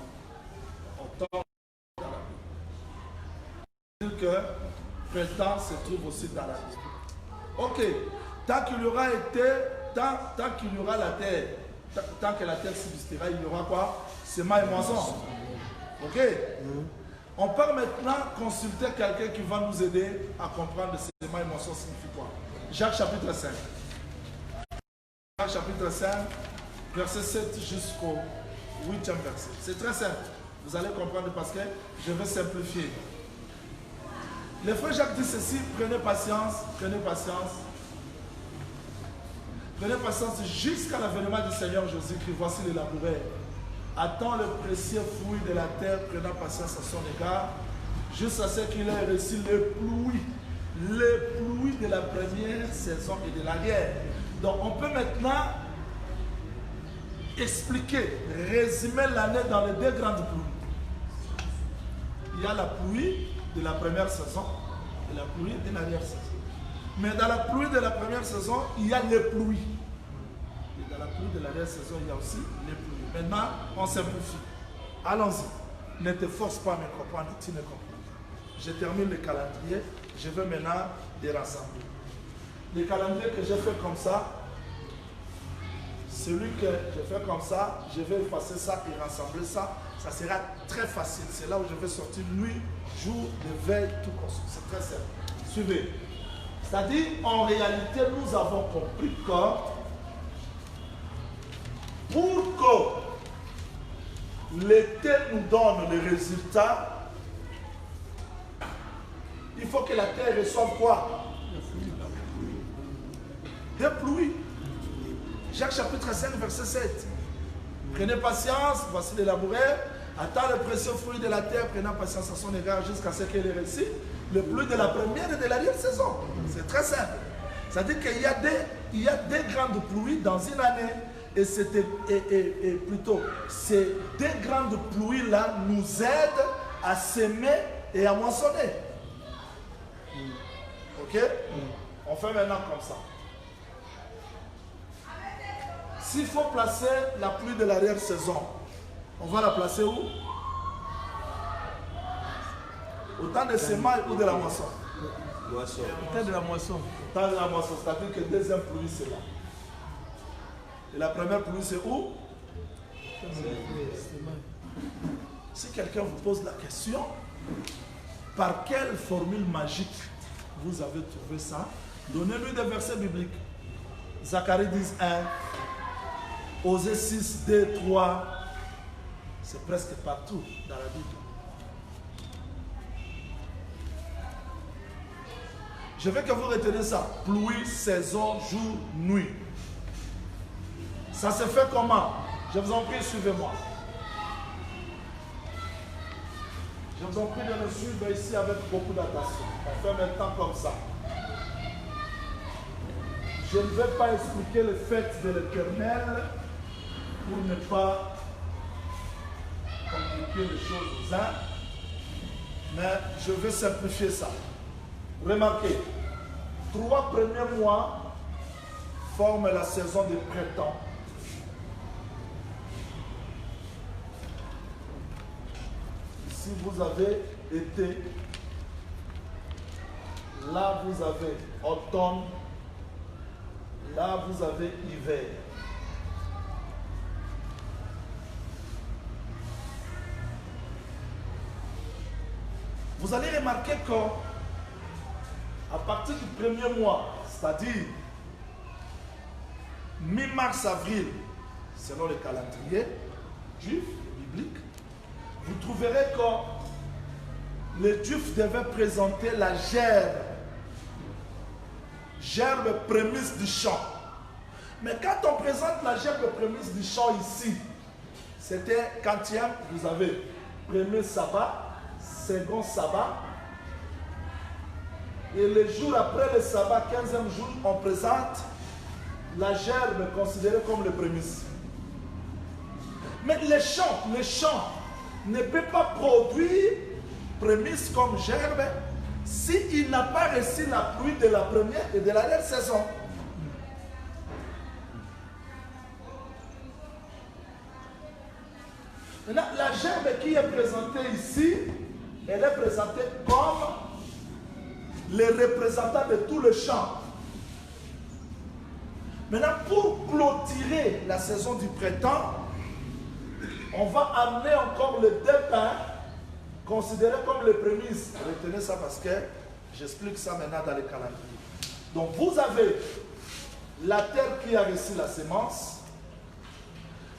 Automne dans la Bible. Que printemps se trouve aussi dans la Bible. Ok. Tant qu'il y aura été, tant qu'il y aura la terre, tant que la terre subsistera, il y aura quoi? Sémence et moisson. Ok. On peut maintenant consulter quelqu'un qui va nous aider à comprendre sémence et moisson signifie quoi. Jacques chapitre 5. Jacques chapitre 5, verset 7 jusqu'au 8e verset. C'est très simple. Vous allez comprendre parce que je vais simplifier. Le frère Jacques dit ceci, prenez patience, prenez patience. Prenez patience jusqu'à l'avènement du Seigneur Jésus-Christ. Voici le laboureur. Attend le précieux fruit de la terre, prenant patience à son égard, jusqu'à ce qu'il ait reçu le pluie de la première saison et de la guerre. Donc on peut maintenant expliquer, résumer l'année dans les 2 grandes pluies. Il y a la pluie de la première saison et la pluie de l'arrière-saison. Mais dans la pluie de la première saison, il y a les pluies. Et dans la pluie de l'arrière-saison, il y a aussi les pluies. Maintenant, on simplifie. Allons-y. Ne te force pas à me comprendre, tu ne comprends pas. Je termine le calendrier. Je vais maintenant les rassembler. Le calendrier que j'ai fait comme ça, celui que je fais comme ça, je vais effacer ça et rassembler ça. Ça sera très facile. C'est là où je vais sortir nuit, jour, de veille, tout comme ça. C'est très simple. Suivez. C'est-à-dire, en réalité, nous avons compris que pour que l'été nous donne les résultats, il faut que la terre reçoive quoi? Des pluies. Jacques chapitre 5, verset 7. Prenez patience, voici les laboureurs, attend le précieux fruit de la terre, prenant patience à son égard jusqu'à ce qu'il ait réussi le pluie de la première et de la dernière saison. C'est très simple. C'est-à-dire qu'il y a des grandes pluies dans une année. Et plutôt, ces deux grandes pluies-là nous aident à s'aimer et à moissonner. Ok? On fait maintenant comme ça. S'il faut placer la pluie de l'arrière-saison, on va la placer où? Au temps des semences ou de la moisson? Moisson. Au temps de la moisson. Au temps de la moisson, c'est-à-dire que la deuxième pluie, c'est là. Et la première pluie, c'est où? Si quelqu'un vous pose la question, par quelle formule magique vous avez trouvé ça? Donnez-lui des versets bibliques. Zacharie 10, 1, Osée 6, 2, 3. C'est presque partout dans la Bible. Je veux que vous reteniez ça. Pluie, saison, jour, nuit. Ça se fait comment? Je vous en prie, suivez-moi. Je vous en prie de me suivre ici avec beaucoup d'attention. On fait maintenant comme ça. Je ne vais pas expliquer les fêtes de l'Éternel pour ne pas compliquer les choses, hein? Mais je vais simplifier ça. Remarquez, 3 premiers mois forment la saison du printemps. Si vous avez été, là vous avez automne, là vous avez hiver. Vous allez remarquer que à partir du premier mois, c'est-à-dire mi-mars-avril, selon le calendrier juif, biblique, vous trouverez que les Juifs devaient présenter la gerbe prémisse du champ. Mais quand on présente la gerbe prémisse du champ ici, c'était quantième, vous avez premier sabbat, second sabbat, et le jour après le sabbat, 15e jour, on présente la gerbe considérée comme le prémisse. Mais le champ ne peut pas produire prémisse comme gerbe s'il n'a pas reçu la pluie de la première et de la dernière saison. Maintenant, la gerbe qui est présentée ici, elle est présentée comme les représentants de tout le champ. Maintenant, pour clôturer la saison du printemps, on va amener encore les deux pains considérés comme les prémices. Retenez ça parce que j'explique ça maintenant dans les calendriers. Donc vous avez la terre qui a reçu la semence.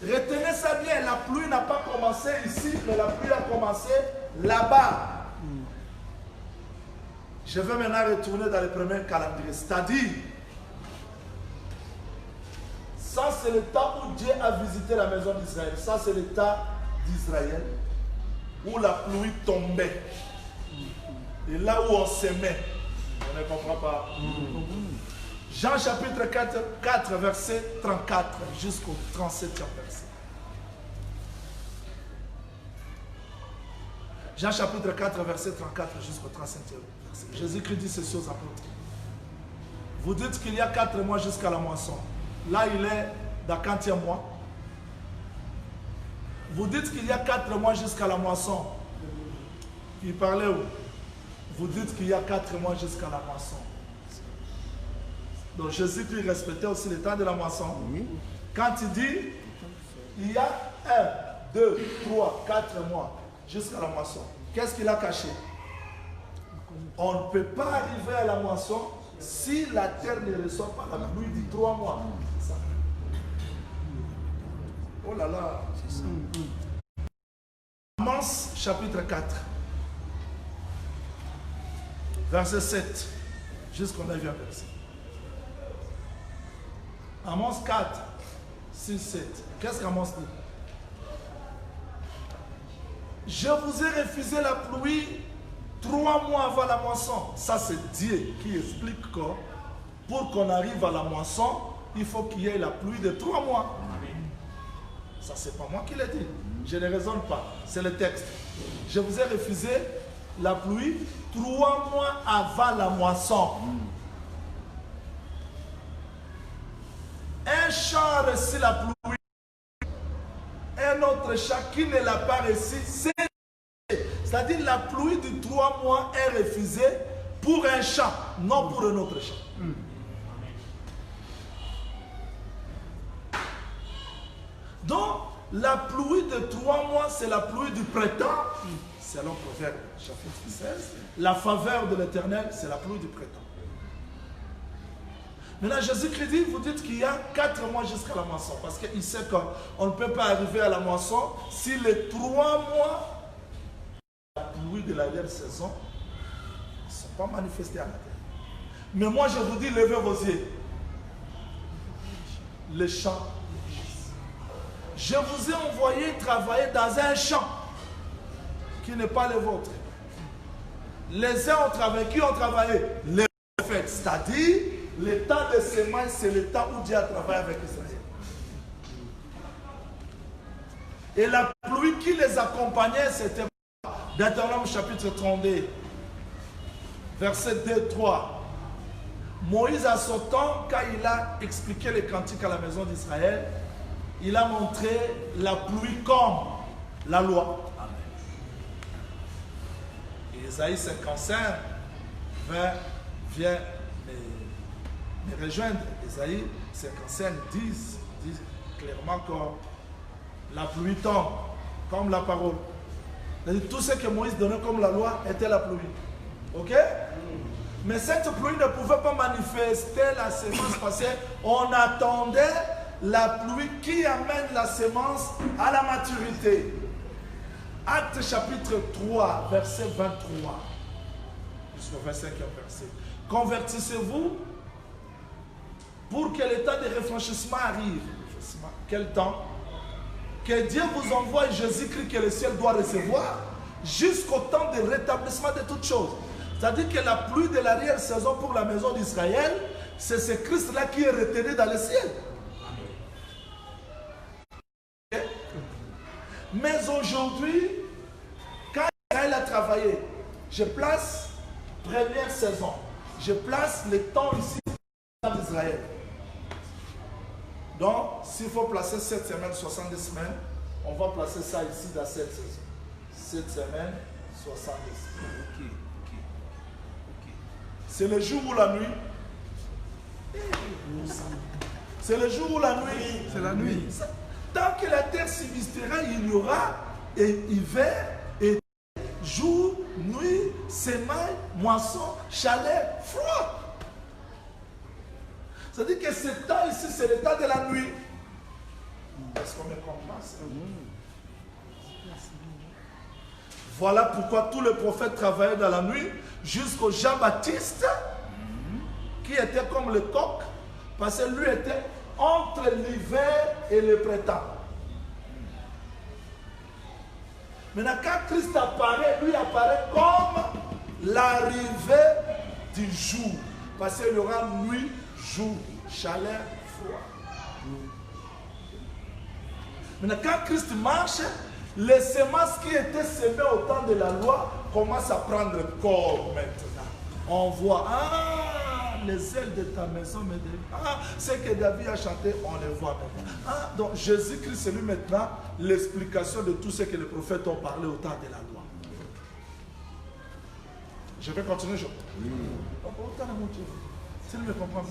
Retenez ça bien, la pluie n'a pas commencé ici, mais la pluie a commencé là-bas. Je vais maintenant retourner dans le premier calendrier. C'est-à-dire, ça c'est le temps où Dieu a visité la maison d'Israël. Ça c'est le temps d'Israël où la pluie tombait. Et là où on s'aimait. On ne comprend pas. Jean chapitre 4, verset 34 jusqu'au 37e verset. Jean chapitre 4, verset 34 jusqu'au 37e verset. Jésus-Christ dit ceci aux apôtres. Vous dites qu'il y a 4 mois jusqu'à la moisson. Là, il est dans 40e mois. Vous dites qu'il y a 4 mois jusqu'à la moisson. Il parlait où? Vous dites qu'il y a 4 mois jusqu'à la moisson. Donc Jésus-Christ respectait aussi le temps de la moisson. Oui. Quand il dit, il y a 1, 2, 3, 4 mois jusqu'à la moisson. Qu'est-ce qu'il a caché? On ne peut pas arriver à la moisson Si la terre ne reçoit pas la pluie du 3 mois, ça. Oh là là, c'est ça. Amos chapitre 4, verset 7, jusqu'au 9e verset. Amos 4, 6, 7. Qu'est-ce qu'Amos dit? Je vous ai refusé la pluie 3 mois avant la moisson. Ça, c'est Dieu qui explique que pour qu'on arrive à la moisson, il faut qu'il y ait la pluie de 3 mois. Ça, c'est pas moi qui l'ai dit. Je ne raisonne pas. C'est le texte. Je vous ai refusé la pluie 3 mois avant la moisson. Un champ a reçu la pluie. Un autre champ qui ne l'a pas reçu, c'est-à-dire la pluie de 3 mois est refusée pour un champ, non pour un autre champ. Donc, la pluie de 3 mois, c'est la pluie du printemps, selon Proverbe chapitre 16. La faveur de l'Éternel, c'est la pluie du printemps. Maintenant, Jésus-Christ dit, vous dites qu'il y a 4 mois jusqu'à la moisson, parce qu'il sait qu'on ne peut pas arriver à la moisson si les 3 mois, la pluie de la dernière saison, ne sont pas manifestés à la terre. Mais moi, je vous dis, levez vos yeux. Les champs. Je vous ai envoyé travailler dans un champ qui n'est pas le vôtre. Les uns ont travaillé. Qui ont travaillé? Les prophètes. C'est-à-dire, le temps de semaine, c'est le temps où Dieu a travaillé avec Israël. Et la pluie qui les accompagnait, c'était Deutéronome chapitre 32, verset 2-3. Moïse, à son temps, quand il a expliqué les cantiques à la maison d'Israël, il a montré la pluie comme la loi. Amen. Et Isaïe 55 vient me rejoindre. Isaïe 55 dit clairement que la pluie tombe comme la parole. Tout ce que Moïse donnait comme la loi était la pluie. Ok? Mais cette pluie ne pouvait pas manifester la sémence parce qu'on attendait la pluie qui amène la sémence à la maturité. Acte chapitre 3, verset 23. Jusqu'au 25e verset. Convertissez-vous pour que le temps de réfléchissement arrive. Quel temps? Que Dieu vous envoie Jésus-Christ que le ciel doit recevoir jusqu'au temps de rétablissement de toutes choses. C'est-à-dire que la pluie de l'arrière-saison pour la maison d'Israël, c'est ce Christ-là qui est retenu dans le ciel. Mais aujourd'hui, quand Israël a travaillé, je place première saison, je place le temps ici dans Israël. Donc, s'il faut placer 7 semaines, 70 semaines, on va placer ça ici dans cette saison. 7 semaines, 70 semaines. C'est le jour ou la nuit? C'est le jour ou la nuit? C'est la nuit. Tant que la terre subsistera, il y aura hiver, et jour, nuit, semaine, moisson, chaleur, froid. C'est-à-dire que ce temps ici, c'est le temps de la nuit. Est-ce qu'on me comprend ça? Voilà pourquoi tous les prophètes travaillaient dans la nuit, jusqu'au Jean-Baptiste, qui était comme le coq, parce que lui était entre l'hiver et le printemps. Maintenant, quand Christ apparaît, lui apparaît comme l'arrivée du jour. Parce qu'il y aura nuit, jour, chaleur, froid. Maintenant, quand Christ marche, les semences qui étaient semées au temps de la loi commencent à prendre corps maintenant. On voit, les ailes de ta maison me délivrent. Ce que David a chanté, on les voit maintenant. Donc Jésus-Christ, c'est lui maintenant l'explication de tout ce que les prophètes ont parlé au temps de la loi. Je vais continuer, je s'il me comprend.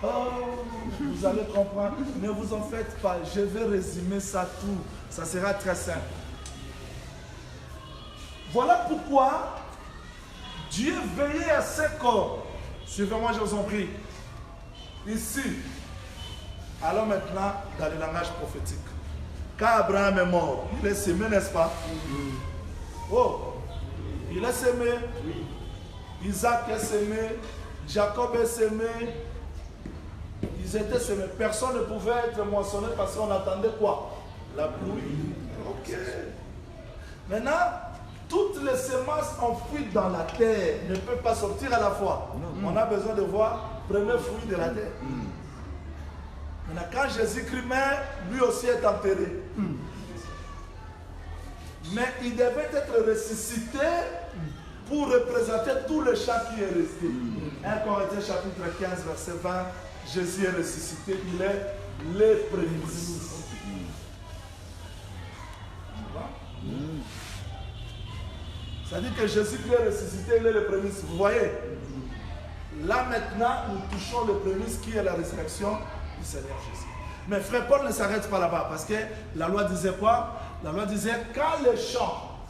Vous allez comprendre. Ne vous en faites pas. Je vais résumer ça tout. Ça sera très simple. Voilà pourquoi Dieu veillait à ses corps. Suivez-moi, je vous en prie. Ici. Allons maintenant dans le langage prophétique. Quand Abraham est mort, il est semé, n'est-ce pas? Oh, il est semé. Isaac est semé. Jacob est semé. Ils étaient semés. Personne ne pouvait être moissonné parce qu'on attendait quoi? La pluie. Ok. Maintenant, toutes les semences enfouies dans la terre ne peuvent pas sortir à la fois. On a besoin de voir le premier fruit de la terre. Maintenant, quand Jésus-Christ meurt, lui aussi est enterré. Mais il devait être ressuscité pour représenter tout le champ qui est resté. 1 Corinthiens chapitre 15, verset 20, Jésus est ressuscité, il est les prémices. C'est-à-dire que Jésus-Christ est ressuscité, il est le prémisse. Vous voyez? Là maintenant, nous touchons le prémisse qui est la résurrection du Seigneur Jésus. Mais frère Paul ne s'arrête pas là-bas parce que la loi disait quoi? La loi disait quand le champ,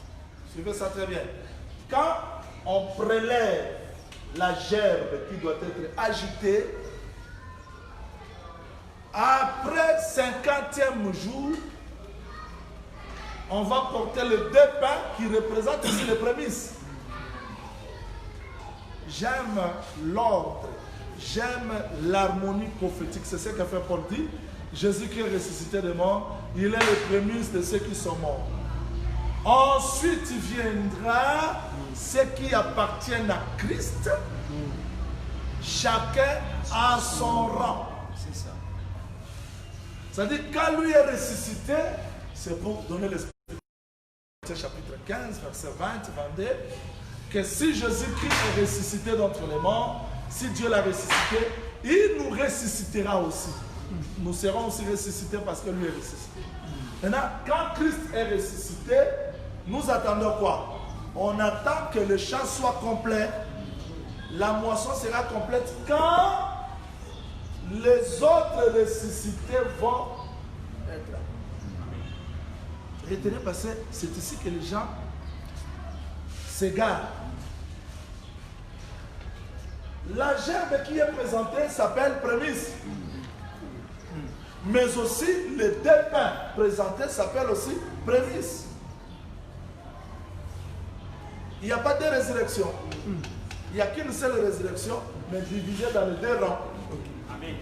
suivez ça très bien, quand on prélève la gerbe qui doit être agitée, après 50e jour, on va porter le deux pains qui représentent aussi les prémices. J'aime l'ordre, j'aime l'harmonie prophétique. C'est ce que fait Paul dit. Jésus-Christ est ressuscité des morts, il est le prémices de ceux qui sont morts. Ensuite viendra ceux qui appartiennent à Christ, chacun à son rang. C'est ça. C'est-à-dire quand lui est ressuscité, c'est pour donner l'esprit. Chapitre 15, verset 20, 22, que si Jésus-Christ est ressuscité d'entre les morts, si Dieu l'a ressuscité, il nous ressuscitera aussi. Nous serons aussi ressuscités parce que lui est ressuscité. Maintenant, quand Christ est ressuscité, nous attendons quoi? On attend que le champ soit complet. La moisson sera complète quand les autres ressuscités vont être là. Retenez parce que c'est ici que les gens s'égarent. La gerbe qui est présentée s'appelle prémisse. Mais aussi les deux pains présentés s'appellent aussi prémisse. Il n'y a pas de résurrection. Il n'y a qu'une seule résurrection, mais divisée dans les deux rangs. Amen.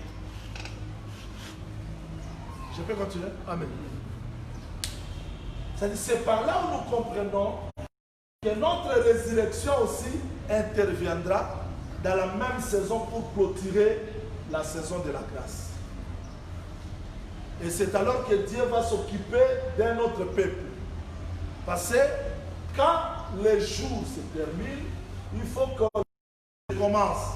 Je peux continuer? Amen. C'est par là où nous comprenons que notre résurrection aussi interviendra dans la même saison pour clôturer la saison de la grâce. Et c'est alors que Dieu va s'occuper d'un autre peuple. Parce que quand les jours se terminent, il faut qu'on commence.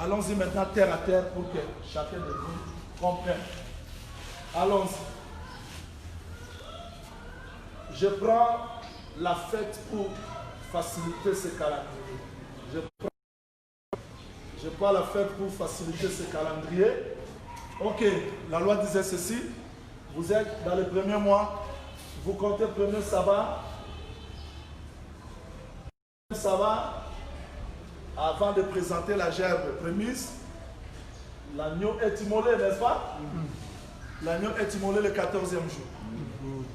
Allons-y maintenant terre à terre pour que chacun de nous comprenne. Allons-y. Je prends la fête pour faciliter ce calendrier. Je prends la fête pour faciliter ce calendrier. Ok, la loi disait ceci. Vous êtes dans le premier mois, vous comptez le premier sabbat. Sabbat, avant de présenter la gerbe prémisse, l'agneau est immolé, n'est-ce pas? L'agneau est immolé le 14e jour.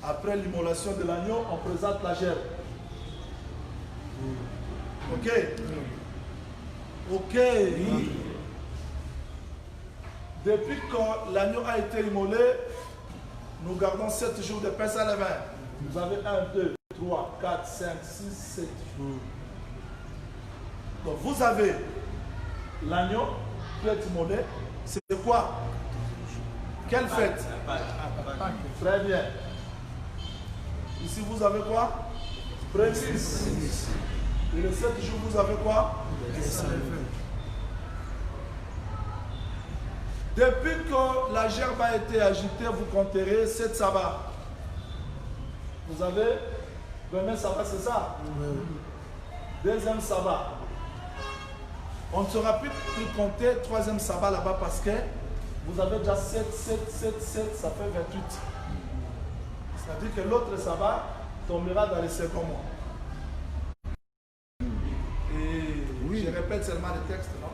Après l'immolation de l'agneau, on présente la gerbe. Ok? Ok. Depuis que l'agneau a été immolé, nous gardons 7 jours de pain sans levain. Vous avez 1, 2, 3, 4, 5, 6, 7 jours. Donc vous avez l'agneau qui est immolé. C'est quoi? Quelle fête? Très bien. Ici vous avez quoi? Prémisse. Et les 7 jours vous avez quoi? Depuis que la gerbe a été agitée, vous compterez 7 sabbats. Vous avez premier sabbat, c'est ça? Deuxième sabbat. On ne sera plus compter troisième sabbat là-bas parce que vous avez déjà 7, 7, 7, 7, ça fait 28. C'est-à-dire que l'autre sabbat tombera dans le second mois. faites seulement les textes, non?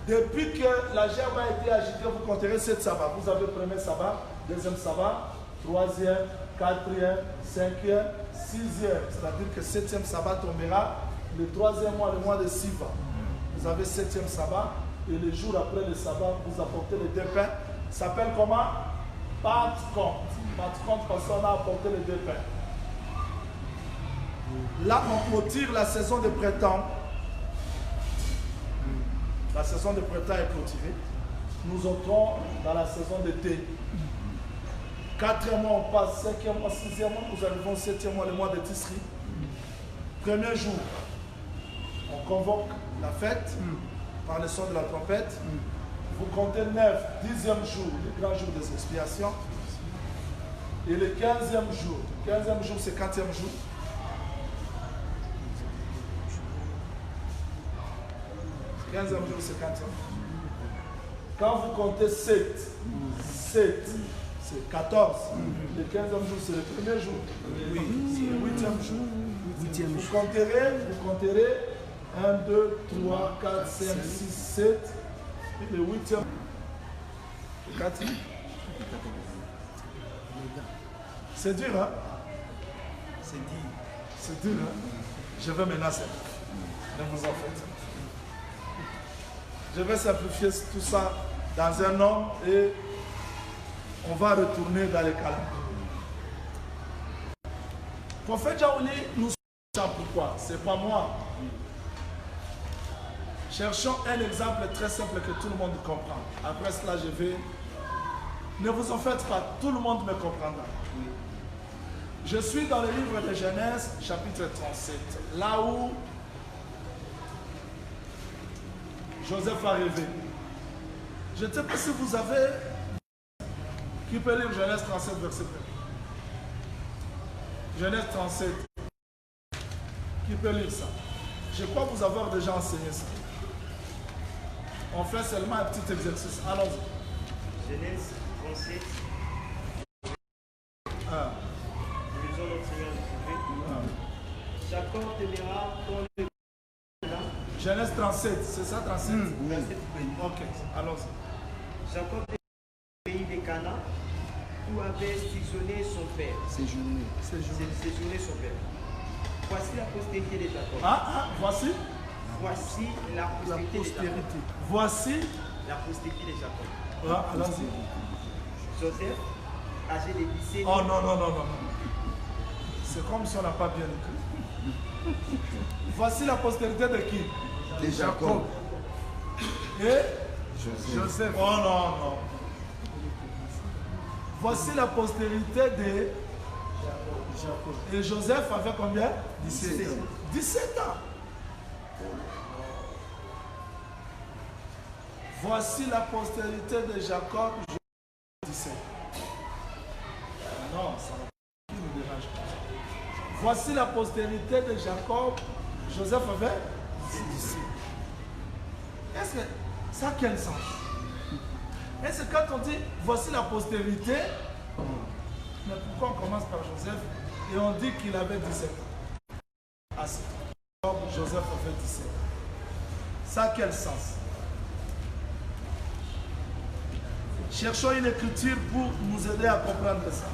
Depuis que la gerbe a été agitée, vous compterez 7 sabbats. Vous avez le premier sabbat, deuxième sabbat, troisième, quatrième, cinquième, sixième. C'est-à-dire que 7e sabbat tombera le 3e mois, le mois de Siva. Vous avez 7e sabbat et le jour après le sabbat, vous apportez les 2 pains. Ça s'appelle comment? Pas de compte. Pas de compte parce qu'on a apporté les 2 pains. Là, on clôture la saison de printemps. La saison de printemps est clôturée. Nous entrons dans la saison d'été. 4e mois, on passe. 5e mois, 6e mois, nous arrivons au 7e mois, le mois de Tisri. Premier jour, on convoque la fête par le son de la trompette. Vous comptez 9, 10e jour, le grand jour des expiations. Et le 15e jour. Le 15e jour, c'est 4e jour. Le 15e jour, c'est 4e. Quand vous comptez 7, c'est 14. Le 15e jour, c'est le premier jour. Oui, c'est le 8e jour. Vous compterez 1, 2, 3, 4, 5, 6, 7. Et le 8e. Le 4e. C'est dur, hein? C'est dur, hein? Je vais menacer. Ne vous en faites. Je vais simplifier tout ça dans un homme et on va retourner dans les calendriers. Prophète Jaouli, nous sommes pourquoi? C'est pas moi. Cherchons un exemple très simple que tout le monde comprend. Après cela, je vais... Ne vous en faites pas, tout le monde me comprendra. Je suis dans le livre de Genèse, chapitre 37, là où Joseph a rêvé. Je ne sais pas si vous avez... Qui peut lire Genèse 37, verset 1? Genèse 37. Qui peut lire ça? Je crois vous avoir déjà enseigné ça. On fait seulement un petit exercice. Allons-y. Genèse 37. Lisons notre Seigneur Jésus. Jacob t'aimera ton le... Genèse 37, c'est ça 37? Oui. Ok, allons-y. Jacob t'aimera au pays de Canaan où avait séjourné son père. Séjourné son père. Voici la postérité de Jacob. Voici? Voici la postérité de Jacob. Voici la postérité de Jacob. Allons-y. Joseph, âgé de 17 ans. Oh non. C'est comme si on n'a pas bien écrit. Voici la postérité de qui? De Jacob. Et Joseph. Oh non. Voici la postérité de Jacob. Et Joseph avait combien? 17 ans. 17 ans. Voici la postérité de Jacob, 17. Non, ça ne nous dérange pas. Voici la postérité de Jacob, Joseph avait 17. Est-ce que ça a quel sens? Est-ce que quand on dit voici la postérité, mais pourquoi on commence par Joseph et on dit qu'il avait 17 ans? Ah, Joseph avait 17. Ça a quel sens? Cherchons une écriture pour nous aider à comprendre ça.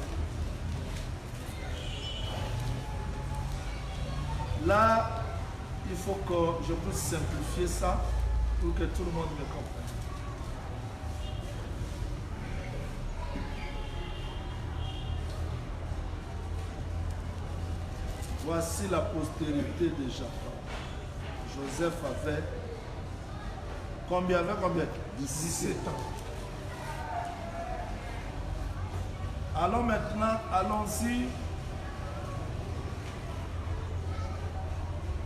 Là, il faut que je puisse simplifier ça pour que tout le monde me comprenne. Voici la postérité de Jacob. Joseph avait combien? 17 ans. Alors maintenant, allons-y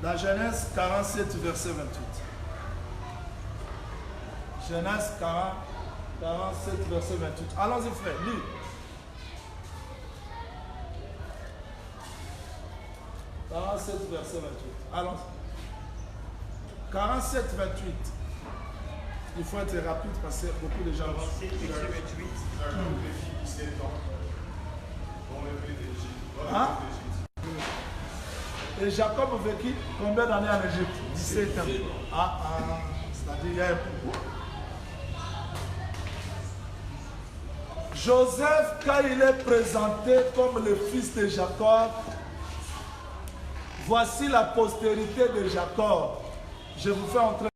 dans Genèse 47, verset 28. Genèse 47, verset 28. Allons-y frère, lis. Verset 28. Allons-y. 47, 28. Il faut être rapide parce que beaucoup de gens... 47, verset 28. Et Jacob vécut combien d'années en Égypte? 17 ans. C'est-à-dire il y a un peu. Joseph, quand il est présenté comme le fils de Jacob, voici la postérité de Jacob. Je vous fais entrer.